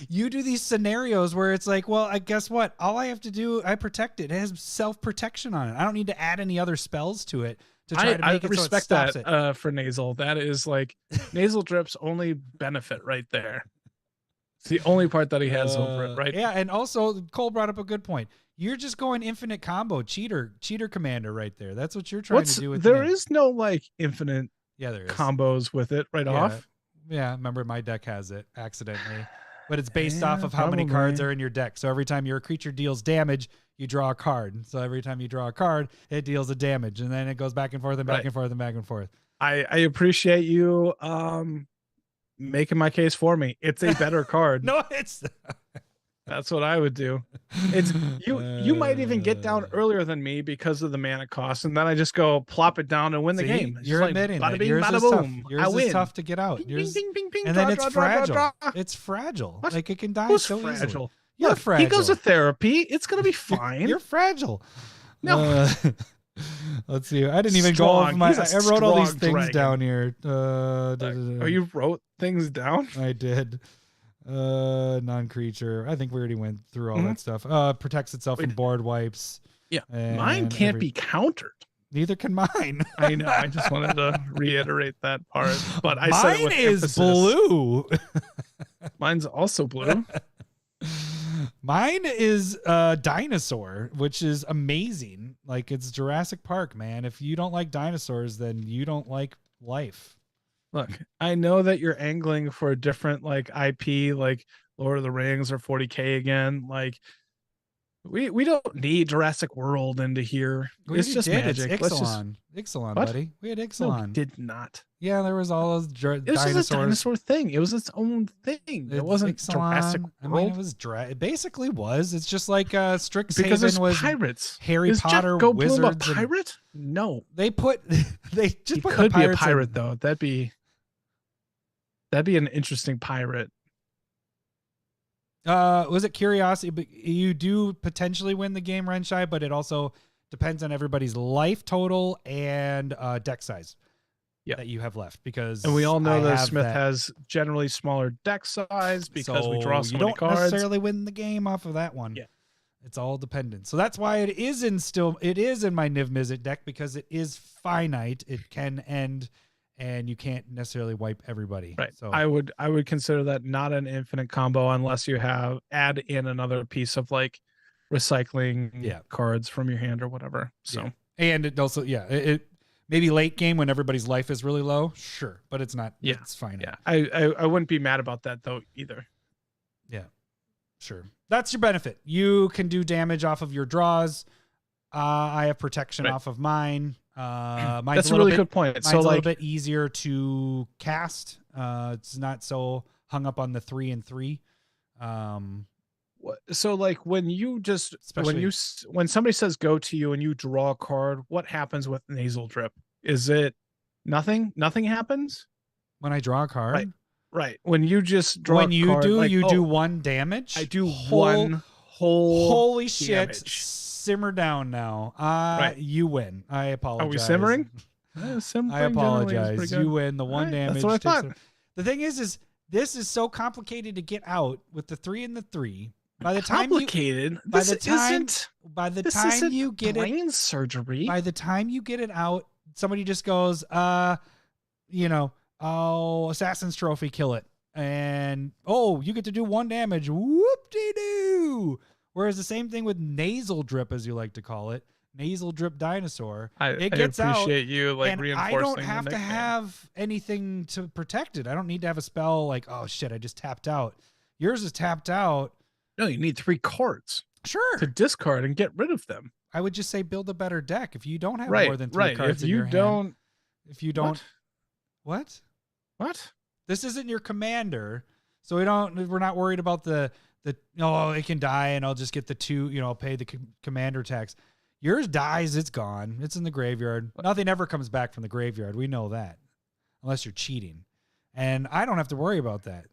[SPEAKER 1] You do these scenarios where it's like, well, I guess what? All I have to do, I protect it. It has self-protection on it. I don't need to add any other spells to it to try to make it
[SPEAKER 2] respect
[SPEAKER 1] so it stops
[SPEAKER 2] that for nasal. That is like nasal drip's only benefit right there. It's the only part that he has over it, right?
[SPEAKER 1] Yeah, and also Cole brought up a good point. You're just going infinite combo cheater commander right there. That's what you're trying to do with
[SPEAKER 2] there is no like infinite
[SPEAKER 1] there is
[SPEAKER 2] combos with it off.
[SPEAKER 1] Yeah, remember my deck has it accidentally. But it's based off of how many cards are in your deck. So every time your creature deals damage, you draw a card. So every time you draw a card, it deals a damage. And then it goes back and forth and back and forth and back and forth.
[SPEAKER 2] I appreciate you making my case for me. It's a better card.
[SPEAKER 1] No, it's
[SPEAKER 2] that's what I would do. It's you might even get down earlier than me because of the mana cost, and then I just go plop it down and win the game.
[SPEAKER 1] You're admitting that yours is tough. Yours is tough to get out. Yours, bing, bing, bing, and then it's fragile. It's fragile.
[SPEAKER 2] What?
[SPEAKER 1] Like it can die
[SPEAKER 2] Who's
[SPEAKER 1] so
[SPEAKER 2] fragile?
[SPEAKER 1] easily. You're fragile.
[SPEAKER 2] He goes to therapy. It's gonna be fine.
[SPEAKER 1] You're fragile.
[SPEAKER 2] No.
[SPEAKER 1] Let's see. I didn't even go over I wrote all these things down here.
[SPEAKER 2] Oh, you wrote things down?
[SPEAKER 1] I did. Non-creature. I think we already went through all that stuff. Protects itself from board wipes.
[SPEAKER 2] Yeah. Mine can't be countered.
[SPEAKER 1] Neither can mine.
[SPEAKER 2] I know. I just wanted to reiterate that part. But I
[SPEAKER 1] mine
[SPEAKER 2] said it with
[SPEAKER 1] is
[SPEAKER 2] emphasis.
[SPEAKER 1] Blue.
[SPEAKER 2] Mine's also blue.
[SPEAKER 1] Mine is dinosaur, which is amazing. Like it's Jurassic Park, man. If you don't like dinosaurs, then you don't like life.
[SPEAKER 2] Look, I know that you're angling for a different like IP, like Lord of the Rings or 40K again. Like We don't need Jurassic World into here. It's just magic.
[SPEAKER 1] It's
[SPEAKER 2] Let's just
[SPEAKER 1] Ixalan,
[SPEAKER 2] What?
[SPEAKER 1] buddy. We had
[SPEAKER 2] no,
[SPEAKER 1] Ixalan.
[SPEAKER 2] we did not.
[SPEAKER 1] Yeah, there was all those
[SPEAKER 2] It was
[SPEAKER 1] dinosaurs.
[SPEAKER 2] just a dinosaur thing. It was its own thing. It wasn't Jurassic
[SPEAKER 1] Ixalan. I
[SPEAKER 2] World.
[SPEAKER 1] mean, it was it basically was. It's just like
[SPEAKER 2] because
[SPEAKER 1] Strixhaven
[SPEAKER 2] there's
[SPEAKER 1] was
[SPEAKER 2] pirates.
[SPEAKER 1] Harry
[SPEAKER 2] Is
[SPEAKER 1] Potter,
[SPEAKER 2] Jeff Goldblum
[SPEAKER 1] wizards.
[SPEAKER 2] a
[SPEAKER 1] and-
[SPEAKER 2] pirate? No,
[SPEAKER 1] They put they just
[SPEAKER 2] he
[SPEAKER 1] put
[SPEAKER 2] could
[SPEAKER 1] the
[SPEAKER 2] be a
[SPEAKER 1] pirates
[SPEAKER 2] pirate
[SPEAKER 1] in-
[SPEAKER 2] though. That'd be an interesting pirate.
[SPEAKER 1] Was it Curiosity? But you do potentially win the game, Renshai, but it also depends on everybody's life total and deck size that you have left. Because
[SPEAKER 2] And we all know
[SPEAKER 1] I
[SPEAKER 2] that
[SPEAKER 1] have
[SPEAKER 2] Smith
[SPEAKER 1] that.
[SPEAKER 2] has generally smaller deck size because we draw so
[SPEAKER 1] you
[SPEAKER 2] many
[SPEAKER 1] don't
[SPEAKER 2] cards.
[SPEAKER 1] necessarily win the game off of that one.
[SPEAKER 2] Yeah.
[SPEAKER 1] It's all dependent. So that's why it is in my Niv Mizzet deck, because it is finite. It can end and you can't necessarily wipe everybody.
[SPEAKER 2] Right.
[SPEAKER 1] So
[SPEAKER 2] I would consider that not an infinite combo unless you add in another piece of like recycling cards from your hand or whatever. So
[SPEAKER 1] and it also it maybe late game when everybody's life is really low, sure, but it's not.
[SPEAKER 2] Yeah.
[SPEAKER 1] It's fine.
[SPEAKER 2] Yeah. I wouldn't be mad about that though either.
[SPEAKER 1] Yeah. Sure. That's your benefit. You can do damage off of your draws. I have protection off of mine.
[SPEAKER 2] That's a really good point.
[SPEAKER 1] Mine's
[SPEAKER 2] So
[SPEAKER 1] a
[SPEAKER 2] like
[SPEAKER 1] little bit easier to cast. It's not so hung up on the 3 and 3.
[SPEAKER 2] so like when somebody says go to you and you draw a card, what happens with nasal drip? Is it nothing? Nothing happens?
[SPEAKER 1] When I draw a card?
[SPEAKER 2] Right. When you just draw
[SPEAKER 1] when
[SPEAKER 2] a
[SPEAKER 1] you
[SPEAKER 2] card,
[SPEAKER 1] do,
[SPEAKER 2] like,
[SPEAKER 1] you do 1 damage.
[SPEAKER 2] I do one whole
[SPEAKER 1] holy shit.
[SPEAKER 2] damage.
[SPEAKER 1] Simmer down now. You win. I apologize.
[SPEAKER 2] Are we simmering?
[SPEAKER 1] I apologize. You win the 1 damage.
[SPEAKER 2] That's what I thought.
[SPEAKER 1] The thing is this is so complicated to get out with the 3 and the 3. By the time
[SPEAKER 2] complicated.
[SPEAKER 1] By
[SPEAKER 2] this
[SPEAKER 1] the time
[SPEAKER 2] isn't.
[SPEAKER 1] by the
[SPEAKER 2] This
[SPEAKER 1] time
[SPEAKER 2] isn't
[SPEAKER 1] you get
[SPEAKER 2] brain
[SPEAKER 1] it
[SPEAKER 2] surgery.
[SPEAKER 1] by the time you get it out, somebody just goes, Assassin's Trophy, kill it. And you get to do 1 damage. Whoop-de-doo. Whereas the same thing with nasal drip, as you like to call it, nasal drip dinosaur. It gets
[SPEAKER 2] appreciate
[SPEAKER 1] out,
[SPEAKER 2] you like
[SPEAKER 1] and
[SPEAKER 2] reinforcing.
[SPEAKER 1] I don't have
[SPEAKER 2] the
[SPEAKER 1] to
[SPEAKER 2] nickname.
[SPEAKER 1] have anything to protect it. I don't need to have a spell like, oh shit, I just tapped out. Yours is tapped out.
[SPEAKER 2] No, you need 3 cards
[SPEAKER 1] Sure.
[SPEAKER 2] to discard and get rid of them.
[SPEAKER 1] I would just say build a better deck. If you don't have
[SPEAKER 2] Right,
[SPEAKER 1] more than 3
[SPEAKER 2] right.
[SPEAKER 1] cards
[SPEAKER 2] If
[SPEAKER 1] in
[SPEAKER 2] you
[SPEAKER 1] your hand.
[SPEAKER 2] don't,
[SPEAKER 1] If you don't. What?
[SPEAKER 2] What?
[SPEAKER 1] This isn't your commander, so we're not worried about the it can die and I'll just get the 2, I'll pay the commander tax. Yours dies, it's gone. It's in the graveyard. Nothing ever comes back from the graveyard. We know that. Unless you're cheating. And I don't have to worry about that.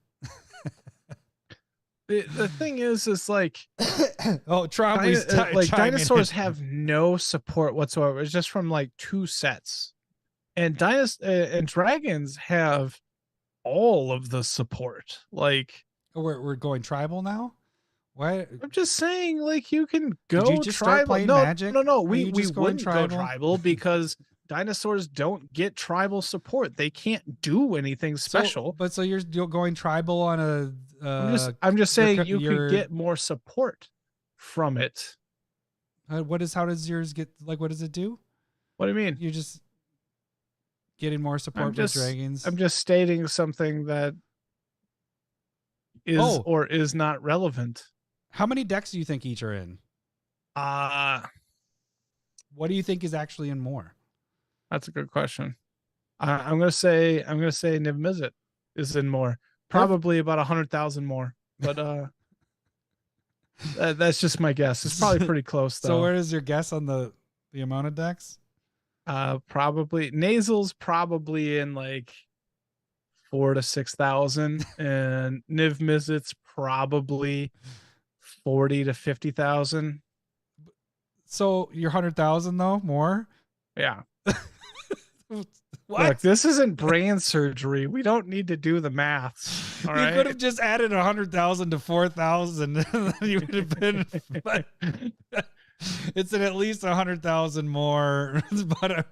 [SPEAKER 2] The thing is like
[SPEAKER 1] Trombley's
[SPEAKER 2] dinosaurs have no support whatsoever. It's just from like 2 sets. And and dragons have all of the support. Like
[SPEAKER 1] we're going tribal now? Why?
[SPEAKER 2] I'm just saying, like, you can go
[SPEAKER 1] Did you just start
[SPEAKER 2] tribal.
[SPEAKER 1] playing
[SPEAKER 2] No,
[SPEAKER 1] Magic?
[SPEAKER 2] no,
[SPEAKER 1] Are
[SPEAKER 2] we
[SPEAKER 1] you just going
[SPEAKER 2] wouldn't go
[SPEAKER 1] tribal?
[SPEAKER 2] tribal because dinosaurs don't get tribal support. They can't do anything special.
[SPEAKER 1] So you're going tribal on a
[SPEAKER 2] I'm just saying you
[SPEAKER 1] your-
[SPEAKER 2] can get more support from it.
[SPEAKER 1] how does yours get, like, what does it do?
[SPEAKER 2] What do you mean?
[SPEAKER 1] You're just getting more support with dragons.
[SPEAKER 2] I'm just stating something that is or is not relevant.
[SPEAKER 1] How many decks do you think each are in? What do you think is actually in more?
[SPEAKER 2] That's a good question. I'm gonna say Niv Mizzet is in more. Probably about 100,000 more. But that's just my guess. It's probably pretty close though.
[SPEAKER 1] So where is your guess on the amount of decks?
[SPEAKER 2] Probably Nasal's probably in like 4,000 to 6,000, and Niv Mizzet's probably 40,000 to 50,000.
[SPEAKER 1] So you're 100,000 though more?
[SPEAKER 2] Yeah.
[SPEAKER 1] What?
[SPEAKER 2] Look, this isn't brain surgery. We don't need to do the maths. All
[SPEAKER 1] you
[SPEAKER 2] right.
[SPEAKER 1] could have just added 100,000 to 4,000, and then you would have been. It's at least 100,000 more. But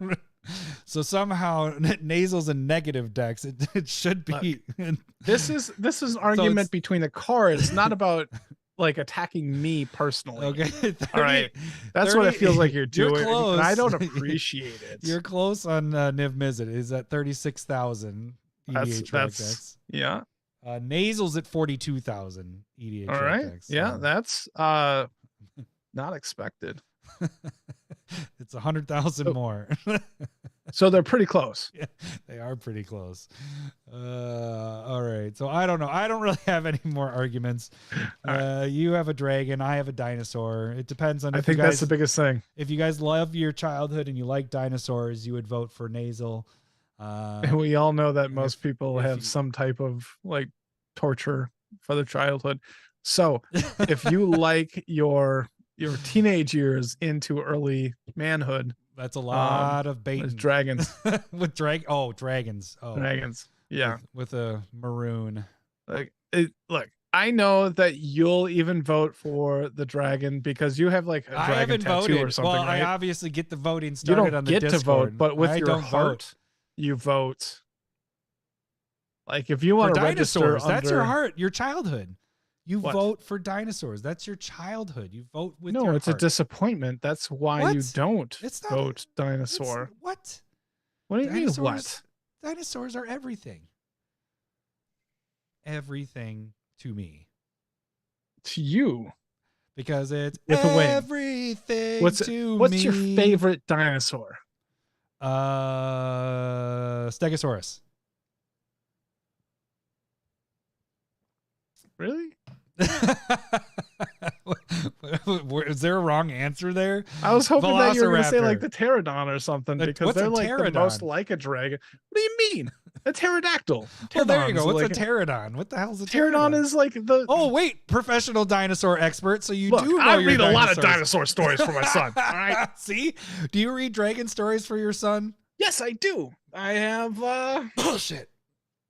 [SPEAKER 1] so somehow Nasal's a negative decks. It should be.
[SPEAKER 2] Look, this is an argument between the cards, not about like attacking me personally.
[SPEAKER 1] Okay. 30,
[SPEAKER 2] all right. That's what it feels like you're doing.
[SPEAKER 1] You're close.
[SPEAKER 2] And I don't appreciate it.
[SPEAKER 1] You're close on Niv Mizzet. Is at 36,000 EDH decks.
[SPEAKER 2] Yeah.
[SPEAKER 1] Nasal's at 42,000 EDH
[SPEAKER 2] all right.
[SPEAKER 1] decks.
[SPEAKER 2] Yeah,
[SPEAKER 1] So.
[SPEAKER 2] that's Not expected.
[SPEAKER 1] It's 100,000 more.
[SPEAKER 2] So they're pretty close.
[SPEAKER 1] Yeah, they are pretty close. All right. So I don't know. I don't really have any more arguments. You have a dragon. I have a dinosaur. It depends on.
[SPEAKER 2] I think that's the biggest thing.
[SPEAKER 1] If you guys love your childhood and you like dinosaurs, you would vote for nasal.
[SPEAKER 2] And we all know that most people have some type of like torture for their childhood. So if you like your teenage years into early manhood,
[SPEAKER 1] that's a lot of bait.
[SPEAKER 2] Dragons.
[SPEAKER 1] With dragons. Oh,
[SPEAKER 2] dragons. Yeah.
[SPEAKER 1] With a maroon.
[SPEAKER 2] Look, I know that you'll even vote for the dragon because you have like a dragon tattoo or something.
[SPEAKER 1] Well,
[SPEAKER 2] right?
[SPEAKER 1] I obviously get the voting started on the Discord.
[SPEAKER 2] You don't get to vote, but with your heart, you vote. Like if you want to register under...
[SPEAKER 1] that's your heart, your childhood. You vote for dinosaurs. That's your childhood. You vote with your heart.
[SPEAKER 2] No, it's a disappointment. That's why you don't vote dinosaur.
[SPEAKER 1] What?
[SPEAKER 2] What do you mean what?
[SPEAKER 1] Dinosaurs are everything. Everything to me.
[SPEAKER 2] To you.
[SPEAKER 1] Because it's
[SPEAKER 2] with
[SPEAKER 1] everything to me.
[SPEAKER 2] What's your favorite dinosaur?
[SPEAKER 1] Stegosaurus.
[SPEAKER 2] Really?
[SPEAKER 1] Is there a wrong answer there?
[SPEAKER 2] I was hoping that you were going to say like the pterodon or something because they're like the most like a dragon. What do you mean? A pterodactyl.
[SPEAKER 1] Well, there you go. What's a pterodon? What the hell's a
[SPEAKER 2] pterodon? Is like the...
[SPEAKER 1] Oh, wait. Professional dinosaur expert. So you do know
[SPEAKER 2] I read a lot of dinosaur stories for my son. All right.
[SPEAKER 1] See? Do you read dragon stories for your son?
[SPEAKER 2] Yes, I do. I have
[SPEAKER 1] bullshit.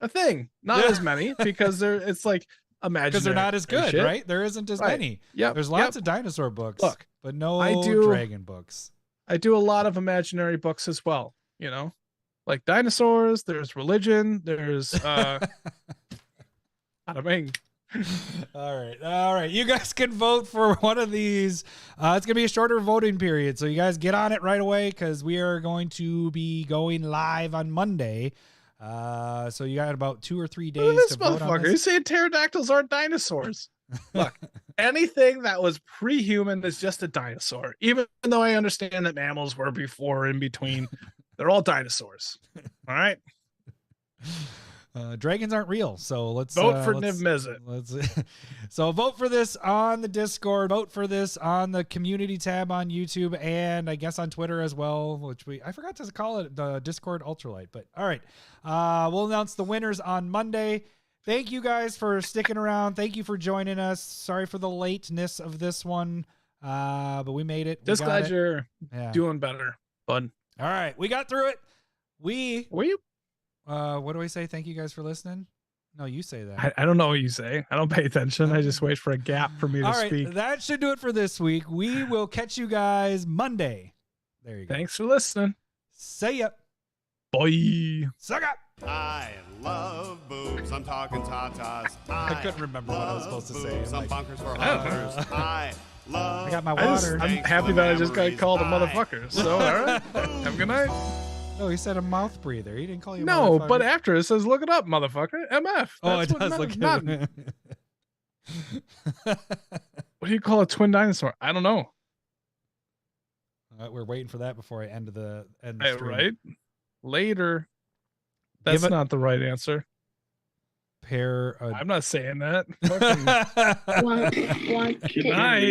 [SPEAKER 2] A thing. Not as many because it's like imaginary.
[SPEAKER 1] Because they're not as good, right? There isn't as many.
[SPEAKER 2] Yeah.
[SPEAKER 1] There's lots of dinosaur books.
[SPEAKER 2] Look,
[SPEAKER 1] but no dragon books.
[SPEAKER 2] I do a lot of imaginary books as well, like dinosaurs, there's religion, there's bada bing.
[SPEAKER 1] All right. You guys can vote for one of these. It's gonna be a shorter voting period, so you guys get on it right away because we are going to be going live on Monday. So you got about 2 or 3 days to vote on this.
[SPEAKER 2] He's saying pterodactyls aren't dinosaurs. Look, anything that was pre-human is just a dinosaur. Even though I understand that mammals were before, in between, they're all dinosaurs. All right.
[SPEAKER 1] Dragons aren't real, so let's
[SPEAKER 2] vote for Niv Mizzet.
[SPEAKER 1] So vote for this on the Discord. Vote for this on the community tab on YouTube, and I guess on Twitter as well. Which I forgot to call it the Discord Ultralight. But all right, we'll announce the winners on Monday. Thank you guys for sticking around. Thank you for joining us. Sorry for the lateness of this one, but we made it.
[SPEAKER 2] Just glad you're doing better, bud.
[SPEAKER 1] All right, we got through it.
[SPEAKER 2] Were you?
[SPEAKER 1] What do I say? Thank you guys for listening. No, you say that.
[SPEAKER 2] I don't know what you say. I don't pay attention. I just wait for a gap for me to speak.
[SPEAKER 1] That should do it for this week. We will catch you guys Monday. There you go.
[SPEAKER 2] Thanks for listening.
[SPEAKER 1] See ya.
[SPEAKER 2] Bye.
[SPEAKER 1] Suck up.
[SPEAKER 6] I love boobs. I'm talking tatas.
[SPEAKER 1] I couldn't remember what I was supposed to say.
[SPEAKER 6] Some bunkers for hunters. I
[SPEAKER 1] got my water.
[SPEAKER 2] I'm happy that I just got called a motherfucker. So, all right. Have a good night.
[SPEAKER 1] Oh, he said a mouth breather. He didn't call you.
[SPEAKER 2] No, but after it says, "Look it up, motherfucker." MF.
[SPEAKER 1] Oh, it does look
[SPEAKER 2] not. What do you call a twin dinosaur? I don't know.
[SPEAKER 1] We're waiting for that before I end the stream.
[SPEAKER 2] Right. Later. That's not the right answer.
[SPEAKER 1] I'm
[SPEAKER 2] not saying that.
[SPEAKER 4] One,
[SPEAKER 2] Good night.